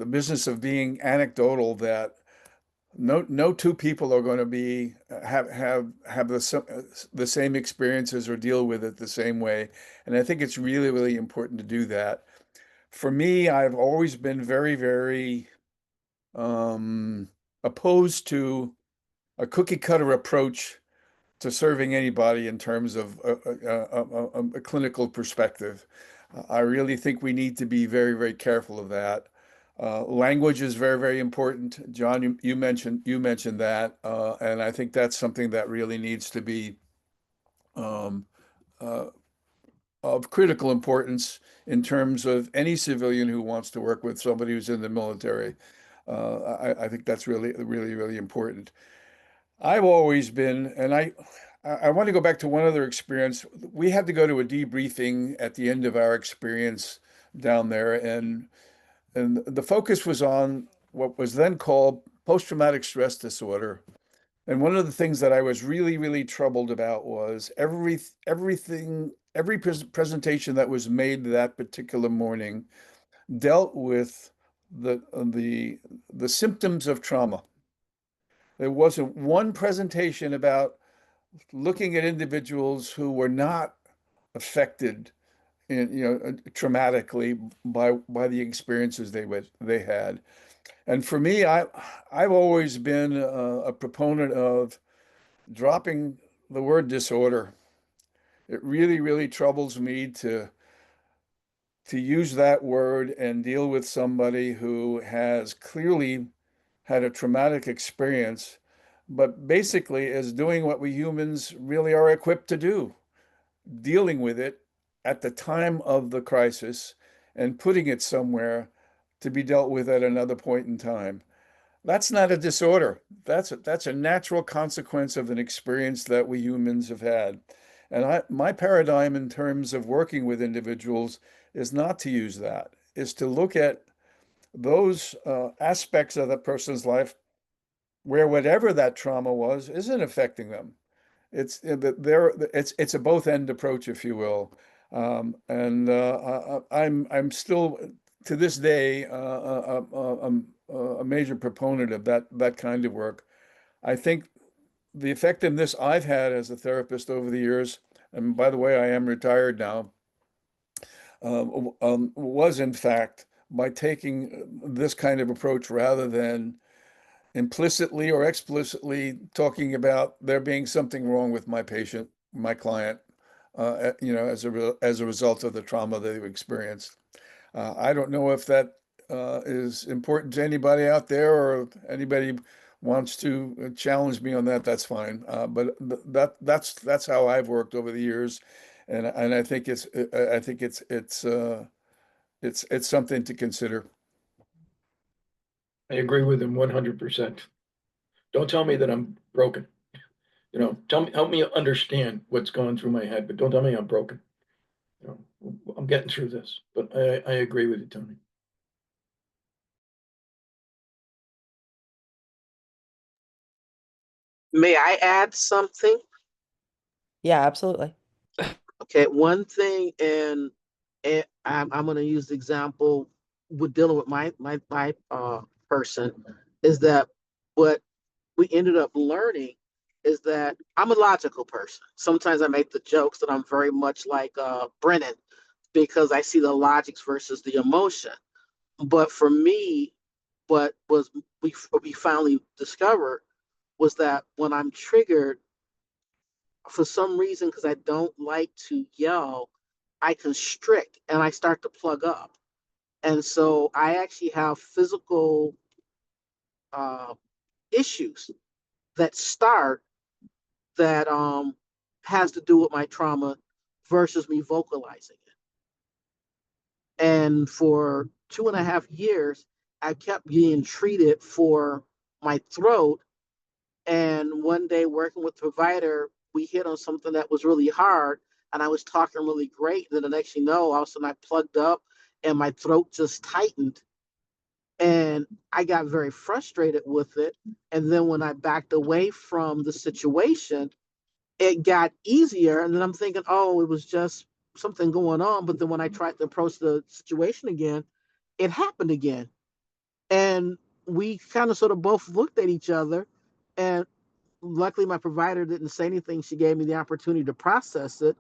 business of being anecdotal, that no two people are going to be have the same experiences or deal with it the same way. And I think it's really, really important to do that. For me, I've always been very, very um, opposed to a cookie cutter approach to serving anybody in terms of a clinical perspective. I really think we need to be very, very careful of that. Language is very, very important. John, you mentioned that, and I think that's something that really needs to be um, uh, of critical importance in terms of any civilian who wants to work with somebody who's in the military. I think that's really, really, really important. I've always been, and I want to go back to one other experience. We had to go to a debriefing at the end of our experience down there, and the focus was on what was then called post-traumatic stress disorder. And one of the things that I was really, really troubled about was every presentation that was made that particular morning dealt with the symptoms of trauma. There wasn't one presentation about looking at individuals who were not affected traumatically by the experiences they had. And for me, I've always been a proponent of dropping the word disorder. It really, really troubles me to use that word and deal with somebody who has clearly had a traumatic experience, but basically is doing what we humans really are equipped to do, dealing with it at the time of the crisis and putting it somewhere to be dealt with at another point in time. That's not a disorder. That's a natural consequence of an experience that we humans have had. And my paradigm in terms of working with individuals is not to use that, is to look at those aspects of that person's life where whatever that trauma was isn't affecting them. It's a both end approach, if you will. And I'm still to this day a major proponent of that kind of work. I think the effectiveness I've had as a therapist over the years, and by the way, I am retired now, was in fact by taking this kind of approach rather than implicitly or explicitly talking about there being something wrong with my patient, my client, as a result of the trauma they've experienced. I don't know if that is important to anybody out there, or if anybody wants to challenge me on that. That's fine. But that's how I've worked over the years, and I think it's something to consider. I agree with him 100%. Don't tell me that I'm broken. Help me understand what's going through my head, but don't tell me I'm broken. I'm I'm getting through this, but I agree with you, Tony. May I add something? Yeah, absolutely. Okay, one thing, and I'm going to use the example with dealing with my person, is that what we ended up learning is that I'm a logical person. Sometimes I make the jokes that I'm very much like Brennan because I see the logics versus the emotion. But for me, what was we finally discovered was that when I'm triggered for some reason, because I don't like to yell, I constrict and I start to plug up. And so I actually have physical uh, issues that start that has to do with my trauma versus me vocalizing it. And for 2.5 years, I kept getting treated for my throat. And one day, working with the provider, we hit on something that was really hard, and I was talking really great. And then the next thing you know, all of a sudden I plugged up, and my throat just tightened, and I got very frustrated with it. And then when I backed away from the situation, it got easier. And then I'm thinking, oh, it was just something going on. But then when I tried to approach the situation again, it happened again. And we kind of sort of both looked at each other. And luckily, my provider didn't say anything. She gave me the opportunity to process it.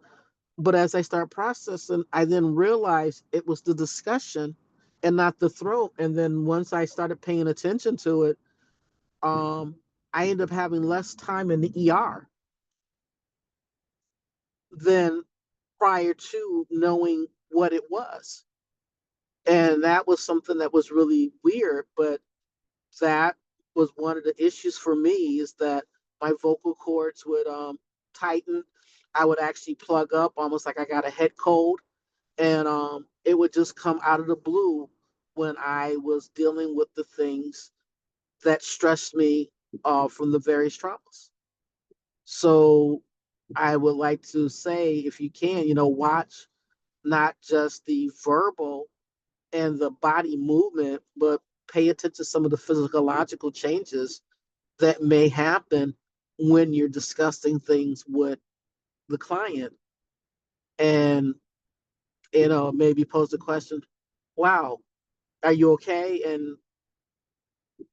But as I start processing, I then realized it was the discussion and not the throat. And then once I started paying attention to it, I ended up having less time in the ER than prior to knowing what it was. And that was something that was really weird, but that was one of the issues for me is that my vocal cords would tighten. I would actually plug up almost like I got a head cold, and it would just come out of the blue when I was dealing with the things that stressed me from the various traumas. So I would like to say, if you can, watch not just the verbal and the body movement, but pay attention to some of the physiological changes that may happen when you're discussing things with the client. And, maybe pose the question, wow, are you okay? And,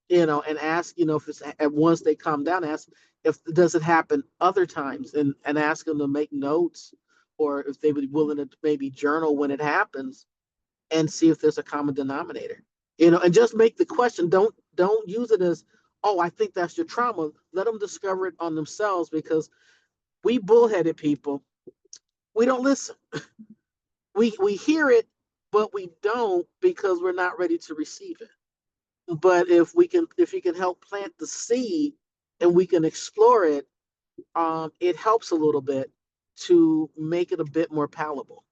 and ask, if it's at once they calm down, ask if does it happen other times, and ask them to make notes, or if they would be willing to maybe journal when it happens and see if there's a common denominator. And just make the question. Don't use it as, oh, I think that's your trauma. Let them discover it on themselves, because we bullheaded people, we don't listen. We hear it, but we don't, because we're not ready to receive it. But if you can help plant the seed and we can explore it, it helps a little bit to make it a bit more palatable.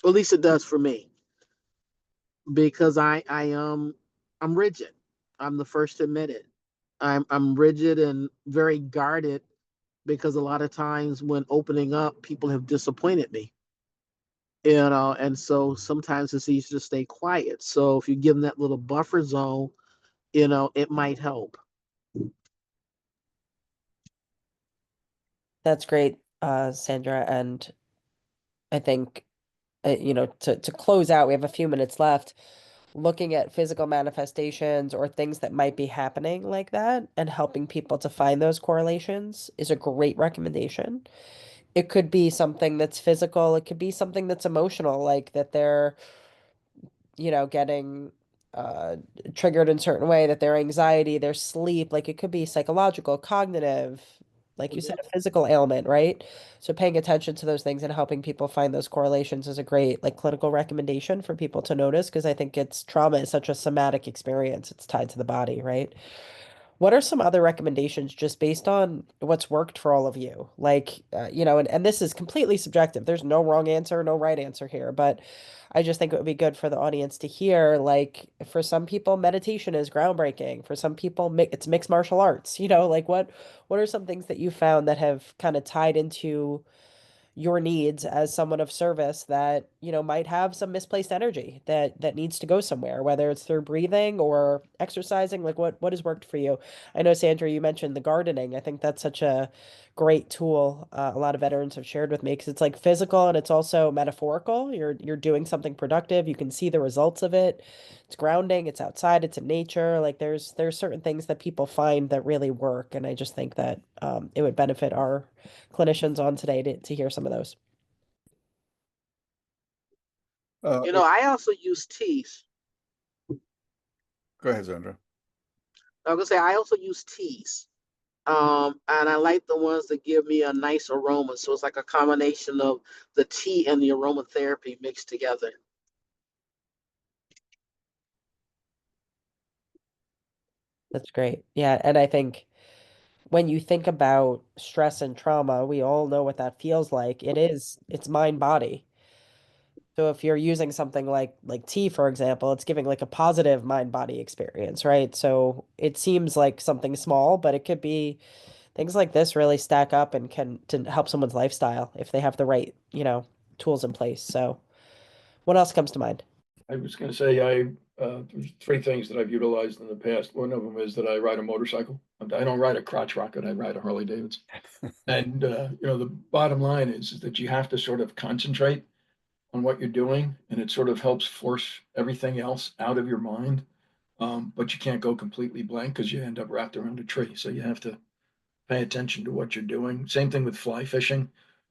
Or at least it does for me, because I'm rigid. I'm the first to admit it. I'm rigid and very guarded, because a lot of times when opening up, people have disappointed me. And so sometimes it's easy to stay quiet. So if you give them that little buffer zone, it might help. That's great, Sandra. And I think, to close out, we have a few minutes left. Looking at physical manifestations or things that might be happening like that and helping people to find those correlations is a great recommendation. It could be something that's physical, it could be something that's emotional, like that they're, getting uh triggered in a certain way, that their anxiety, their sleep, like it could be psychological, cognitive, like you said, a physical ailment, right? So paying attention to those things and helping people find those correlations is a great like clinical recommendation for people to notice, because I think trauma is such a somatic experience. It's tied to the body, right? What are some other recommendations just based on what's worked for all of you? Like, and this is completely subjective. There's no wrong answer, no right answer here, but I just think it would be good for the audience to hear. Like, for some people, meditation is groundbreaking. For some people, it's mixed martial arts. Like what are some things that you found that have kind of tied into your needs as someone of service that, might have some misplaced energy that needs to go somewhere, whether it's through breathing or exercising. Like what has worked for you? I know, Sandra, you mentioned the gardening. I think that's such a great tool. A lot of veterans have shared with me because it's like physical and it's also metaphorical. You're doing something productive. You can see the results of it. It's grounding, it's outside, it's in nature. Like there's certain things that people find that really work. And I just think that it would benefit our clinicians on today to hear some of those. I also use teas. Go ahead, Sandra. I was gonna say I also use teas. And I like the ones that give me a nice aroma. So it's like a combination of the tea and the aromatherapy mixed together. That's great. Yeah, and I think when you think about stress and trauma, we all know what that feels like. It's mind body. So if you're using something like tea, for example, it's giving like a positive mind body experience, right? So it seems like something small, but it could be things like this really stack up and can to help someone's lifestyle if they have the right, tools in place. So what else comes to mind? I was gonna say, there's three things that I've utilized in the past. One of them is that I ride a motorcycle. I don't ride a crotch rocket, I ride a Harley Davidson. And, the bottom line is that you have to sort of concentrate on what you're doing, and it sort of helps force everything else out of your mind. But you can't go completely blank because you end up wrapped around a tree. So you have to pay attention to what you're doing. Same thing with fly fishing.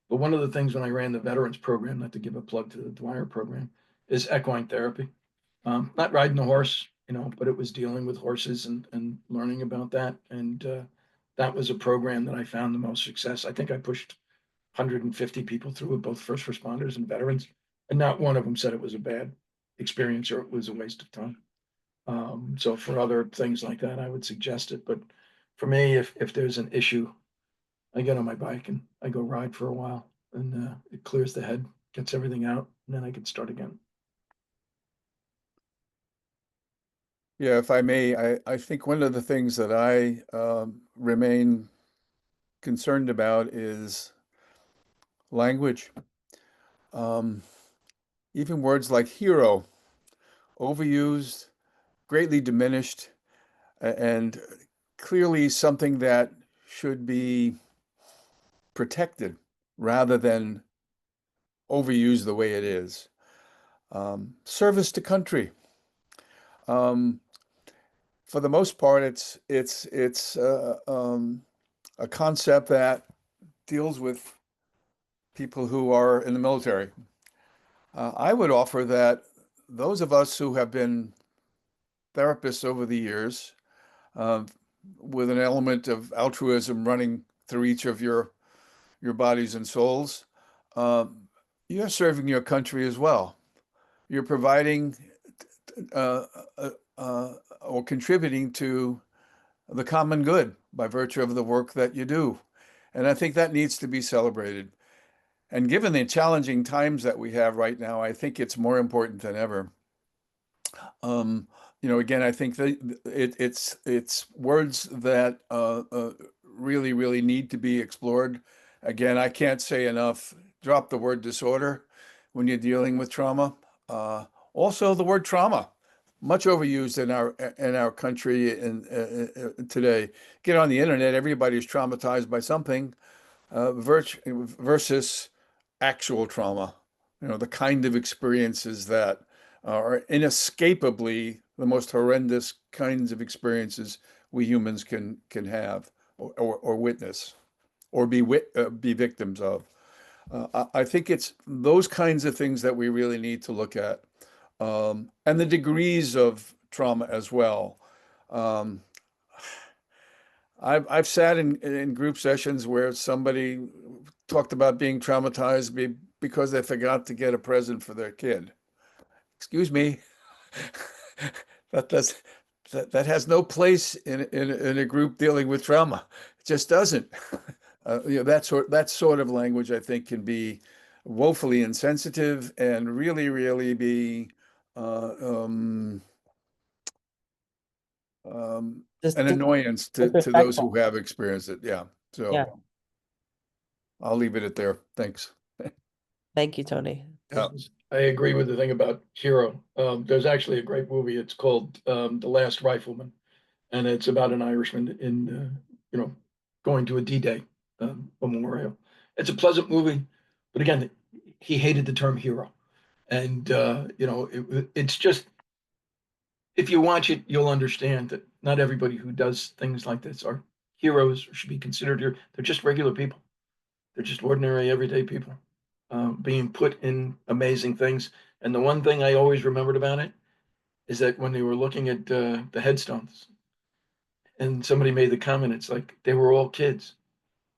But one of the things when I ran the veterans program, not to give a plug to the Dwyer program, is equine therapy. Not riding the horse, but it was dealing with horses and learning about that. And that was a program that I found the most success. I think I pushed 150 people through it, both first responders and veterans, and not one of them said it was a bad experience or it was a waste of time. So for other things like that, I would suggest it. But for me, if there's an issue, I get on my bike and I go ride for a while, and it clears the head, gets everything out, and then I can start again. Yeah, if I may, I think one of the things that I remain concerned about is language. Even words like hero, overused, greatly diminished, and clearly something that should be protected rather than overused the way it is. Service to country. For the most part, it's a concept that deals with people who are in the military. I would offer that those of us who have been therapists over the years, uh, with an element of altruism running through each of your bodies and souls, you're serving your country as well. You're providing uh, uh, or contributing to the common good by virtue of the work that you do. And I think that needs to be celebrated. And given the challenging times that we have right now, I think it's more important than ever. Again, I think that it's words that really need to be explored. Again, I can't say enough. Drop the word disorder when you're dealing with trauma. Also, the word trauma, much overused in our country today. Get on the internet, everybody's traumatized by something, versus actual trauma. The kind of experiences that are inescapably the most horrendous kinds of experiences we humans can have or witness or be victims of. I think it's those kinds of things that we really need to look at, and the degrees of trauma as well. Um, I've sat in group sessions where somebody talked about being traumatized because they forgot to get a present for their kid. Excuse me, that does that has no place in a group dealing with trauma. It just doesn't. That sort of language I think can be woefully insensitive and really be uh, um, an annoyance to those Disrespectful. who have experienced it. Yeah. Yeah. So I'll leave it at there. Thanks. Thank you, Tony. Yeah. I agree with the thing about Hero. There's actually a great movie. It's called The Last Rifleman, and it's about an Irishman in, going to a D-Day memorial. It's a pleasant movie, but again, he hated the term hero, and it's just, if you watch it, you'll understand that not everybody who does things like this are heroes or should be considered here. They're just regular people. They're just ordinary, everyday people being put in amazing things. And the one thing I always remembered about it is that when they were looking at the headstones and somebody made the comment, it's like they were all kids.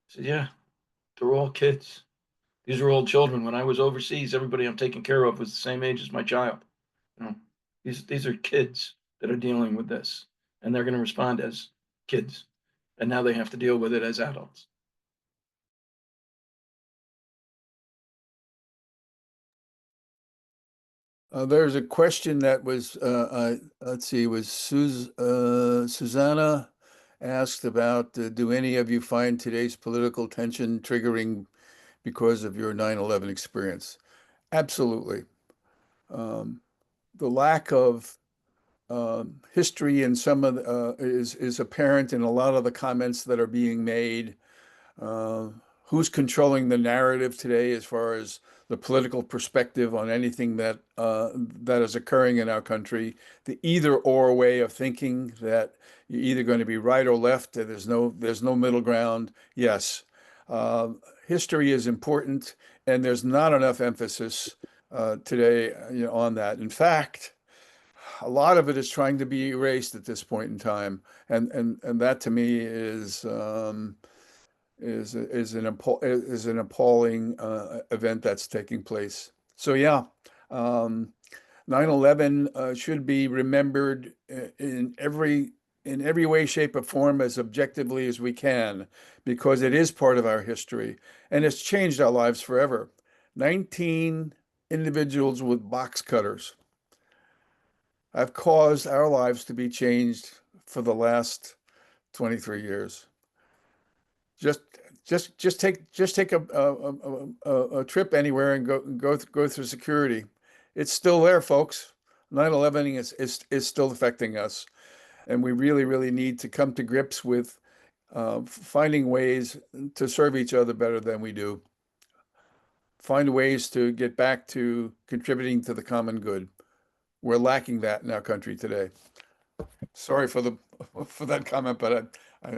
I said, yeah, they're all kids. These are all children. When I was overseas, everybody I'm taking care of was the same age as my child. You know, these are kids that are dealing with this, and they're going to respond as kids, and now they have to deal with it as adults. There's a question that was, let's see, was Susanna asked about, do any of you find today's political tension triggering because of your 9/11 experience? Absolutely. The lack of history in some of is apparent in a lot of the comments that are being made. Who's controlling the narrative today as far as the political perspective on anything that that is occurring in our country? The either or way of thinking that you're either going to be right or left, and there's no middle ground. Yes, history is important, and there's not enough emphasis today, on that. In fact, a lot of it is trying to be erased at this point in time, and that to me is an appalling event that's taking place. So yeah, 9/11 should be remembered in every way, shape, or form as objectively as we can, because it is part of our history and it's changed our lives forever. 19 individuals with box cutters have caused our lives to be changed for the last 23 years. Just take a trip anywhere and go through security. It's still there, folks. 9/11 is still affecting us, and we really need to come to grips with finding ways to serve each other better than we do. Find ways to get back to contributing to the common good. We're lacking that in our country today. Sorry for that comment, but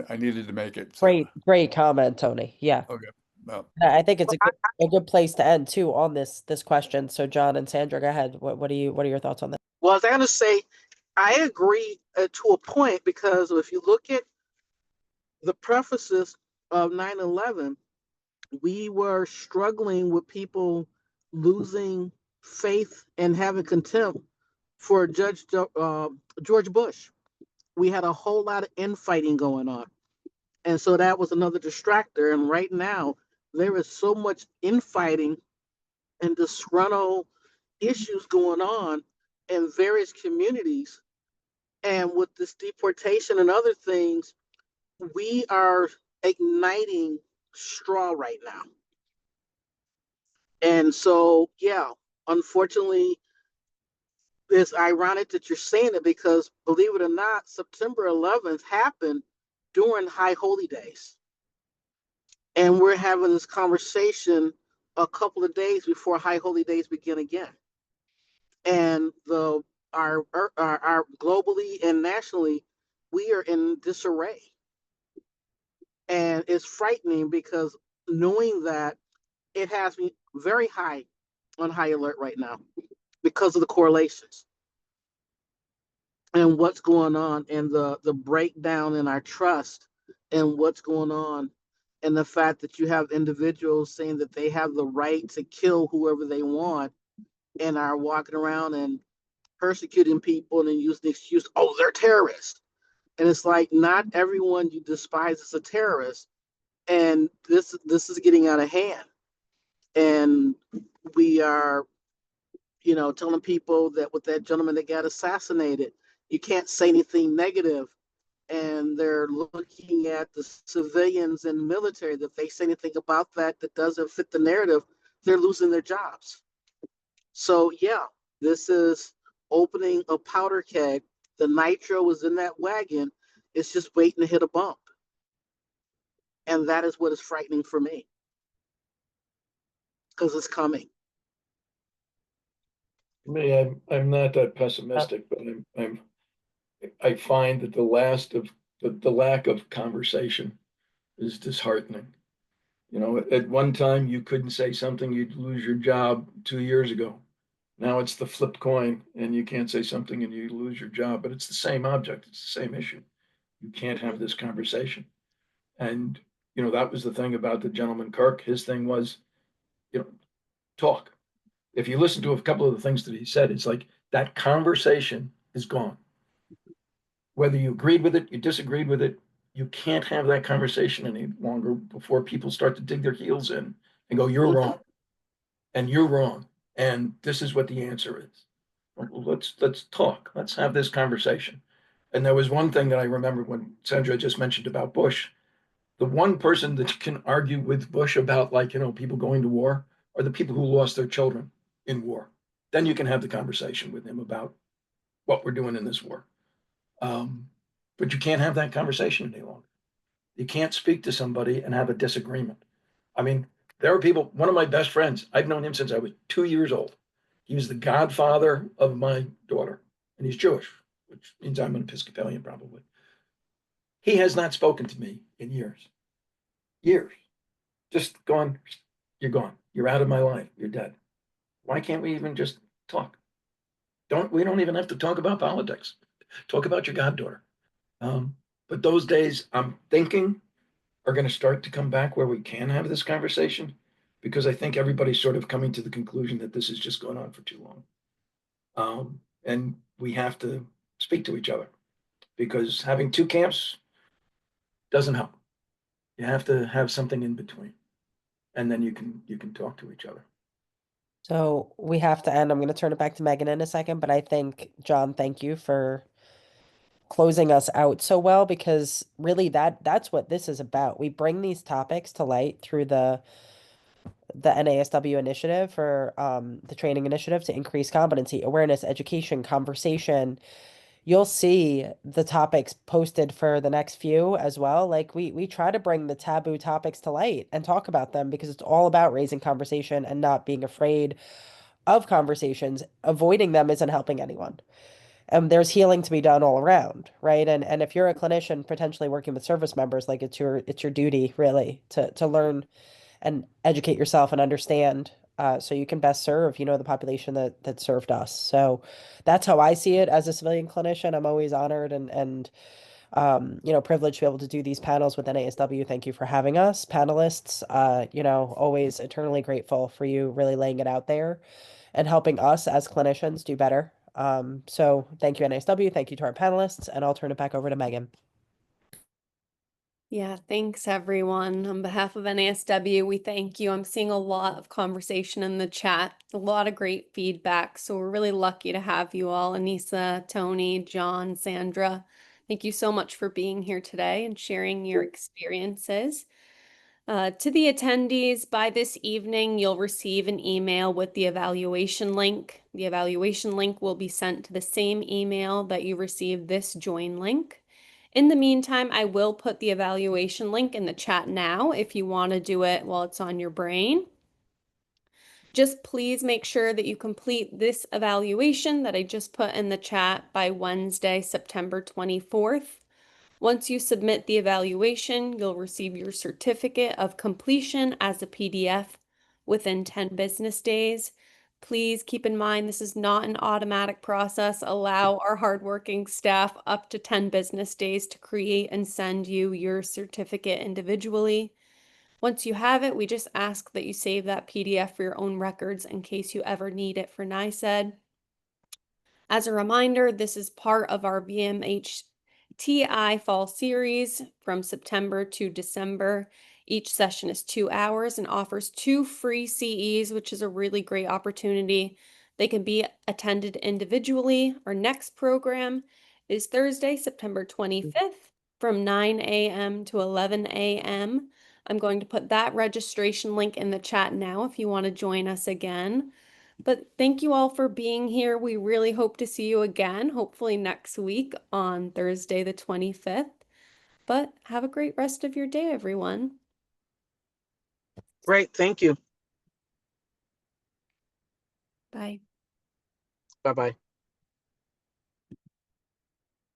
I needed to make it. So. Great comment, Tony. Yeah. Okay. No. I think it's a good place to end too on this question. So John and Sandra, go ahead. What are your thoughts on that? Well, I was going to say, I agree to a point, because if you look at the prefaces of 9/11, we were struggling with people losing faith and having contempt for George Bush. We had a whole lot of infighting going on. And so that was another distractor. And right now, there is so much infighting and disgruntled issues going on in various communities. And with this deportation and other things, we are igniting straw right now. And so, yeah, unfortunately, it's ironic that you're saying it, because believe it or not, September 11th happened during High Holy Days. And we're having this conversation a couple of days before High Holy Days begin again. And our globally and nationally, we are in disarray. And it's frightening, because knowing that, it has me very high on high alert right now because of the correlations and what's going on, and the breakdown in our trust, and what's going on, and the fact that you have individuals saying that they have the right to kill whoever they want, and are walking around and persecuting people and then using the excuse, oh, they're terrorists. And it's like, not everyone you despise is a terrorist. And this is getting out of hand. And we are, telling people that with that gentleman that got assassinated, you can't say anything negative. And they're looking at the civilians and military, that if they say anything about that doesn't fit the narrative, they're losing their jobs. So yeah, this is opening a powder keg. The nitro is in that wagon. It's just waiting to hit a bump. And that is what is frightening for me, because it's coming. Me, I'm not that pessimistic, but I find that the lack of conversation is disheartening. You know, at one time you couldn't say something, you'd lose your job 2 years ago. Now it's the flipped coin and you can't say something and you lose your job, but it's the same object, it's the same issue. You can't have this conversation. And, you know, that was the thing about the gentleman Kirk. His thing was, you know, talk. If you listen to a couple of the things that he said, it's like that conversation is gone. Whether you agreed with it, you disagreed with it, you can't have that conversation any longer before people start to dig their heels in and go, you're wrong. And you're wrong. And this is what the answer is. Well, let's talk. Let's have this conversation. And there was one thing that I remember when Sandra just mentioned about Bush. The one person that can argue with Bush about, like, you know, people going to war are the people who lost their children in war. Then you can have the conversation with him about what we're doing in this war. But you can't have that conversation any longer. You can't speak to somebody and have a disagreement. I mean, there are people, one of my best friends, I've known him since I was 2 years old. He was the godfather of my daughter, and he's Jewish, which means I'm an Episcopalian probably. He has not spoken to me in years. Years. Just gone, you're gone. You're out of my life. You're dead. Why can't we even just talk? We don't even have to talk about politics. Talk about your goddaughter. But those days, I'm thinking, are going to start to come back where we can have this conversation, because I think everybody's sort of coming to the conclusion that this has just gone on for too long. And we have to speak to each other, because having two camps doesn't help. You have to have something in between, and then you can talk to each other. So we have to end. I'm going to turn it back to Megan in a second, but I think, John, thank you for closing us out so well, because really that's what this is about. We bring these topics to light through the NASW initiative for the training initiative to increase competency, awareness, education, conversation. You'll see the topics posted for the next few as well. Like we try to bring the taboo topics to light and talk about them, because it's all about raising conversation and not being afraid of conversations. Avoiding them isn't helping anyone. And there's healing to be done all around, right? And if you're a clinician potentially working with service members, like it's your duty really to learn and educate yourself and understand, so you can best serve, the population that served us. So that's how I see it as a civilian clinician. I'm always honored and privileged to be able to do these panels with NASW. Thank you for having us, panelists. Always eternally grateful for you really laying it out there and helping us as clinicians do better. So thank you, NASW. Thank you to our panelists, and I'll turn it back over to Megan. Yeah, thanks everyone. On behalf of NASW, we thank you. I'm seeing a lot of conversation in the chat, a lot of great feedback. So we're really lucky to have you all. Aynisa, Tony, John, Sandra, thank you so much for being here today and sharing your experiences. To the attendees, by this evening, you'll receive an email with the evaluation link. The evaluation link will be sent to the same email that you received this join link. In the meantime, I will put the evaluation link in the chat now if you want to do it while it's on your brain. Just please make sure that you complete this evaluation that I just put in the chat by Wednesday, September 24th. Once you submit the evaluation, you'll receive your certificate of completion as a PDF within 10 business days. Please keep in mind, this is not an automatic process. Allow our hardworking staff up to 10 business days to create and send you your certificate individually. Once you have it, we just ask that you save that PDF for your own records in case you ever need it for NICED. As a reminder, this is part of our VMHTI fall series from September to December. Each session is 2 hours and offers 2 free CEs, which is a really great opportunity. They can be attended individually. Our next program is Thursday, September 25th from 9 a.m. to 11 a.m. I'm going to put that registration link in the chat now if you want to join us again. But thank you all for being here. We really hope to see you again, hopefully next week on Thursday, the 25th. But have a great rest of your day, everyone. Great. Thank you. Bye. Bye-bye.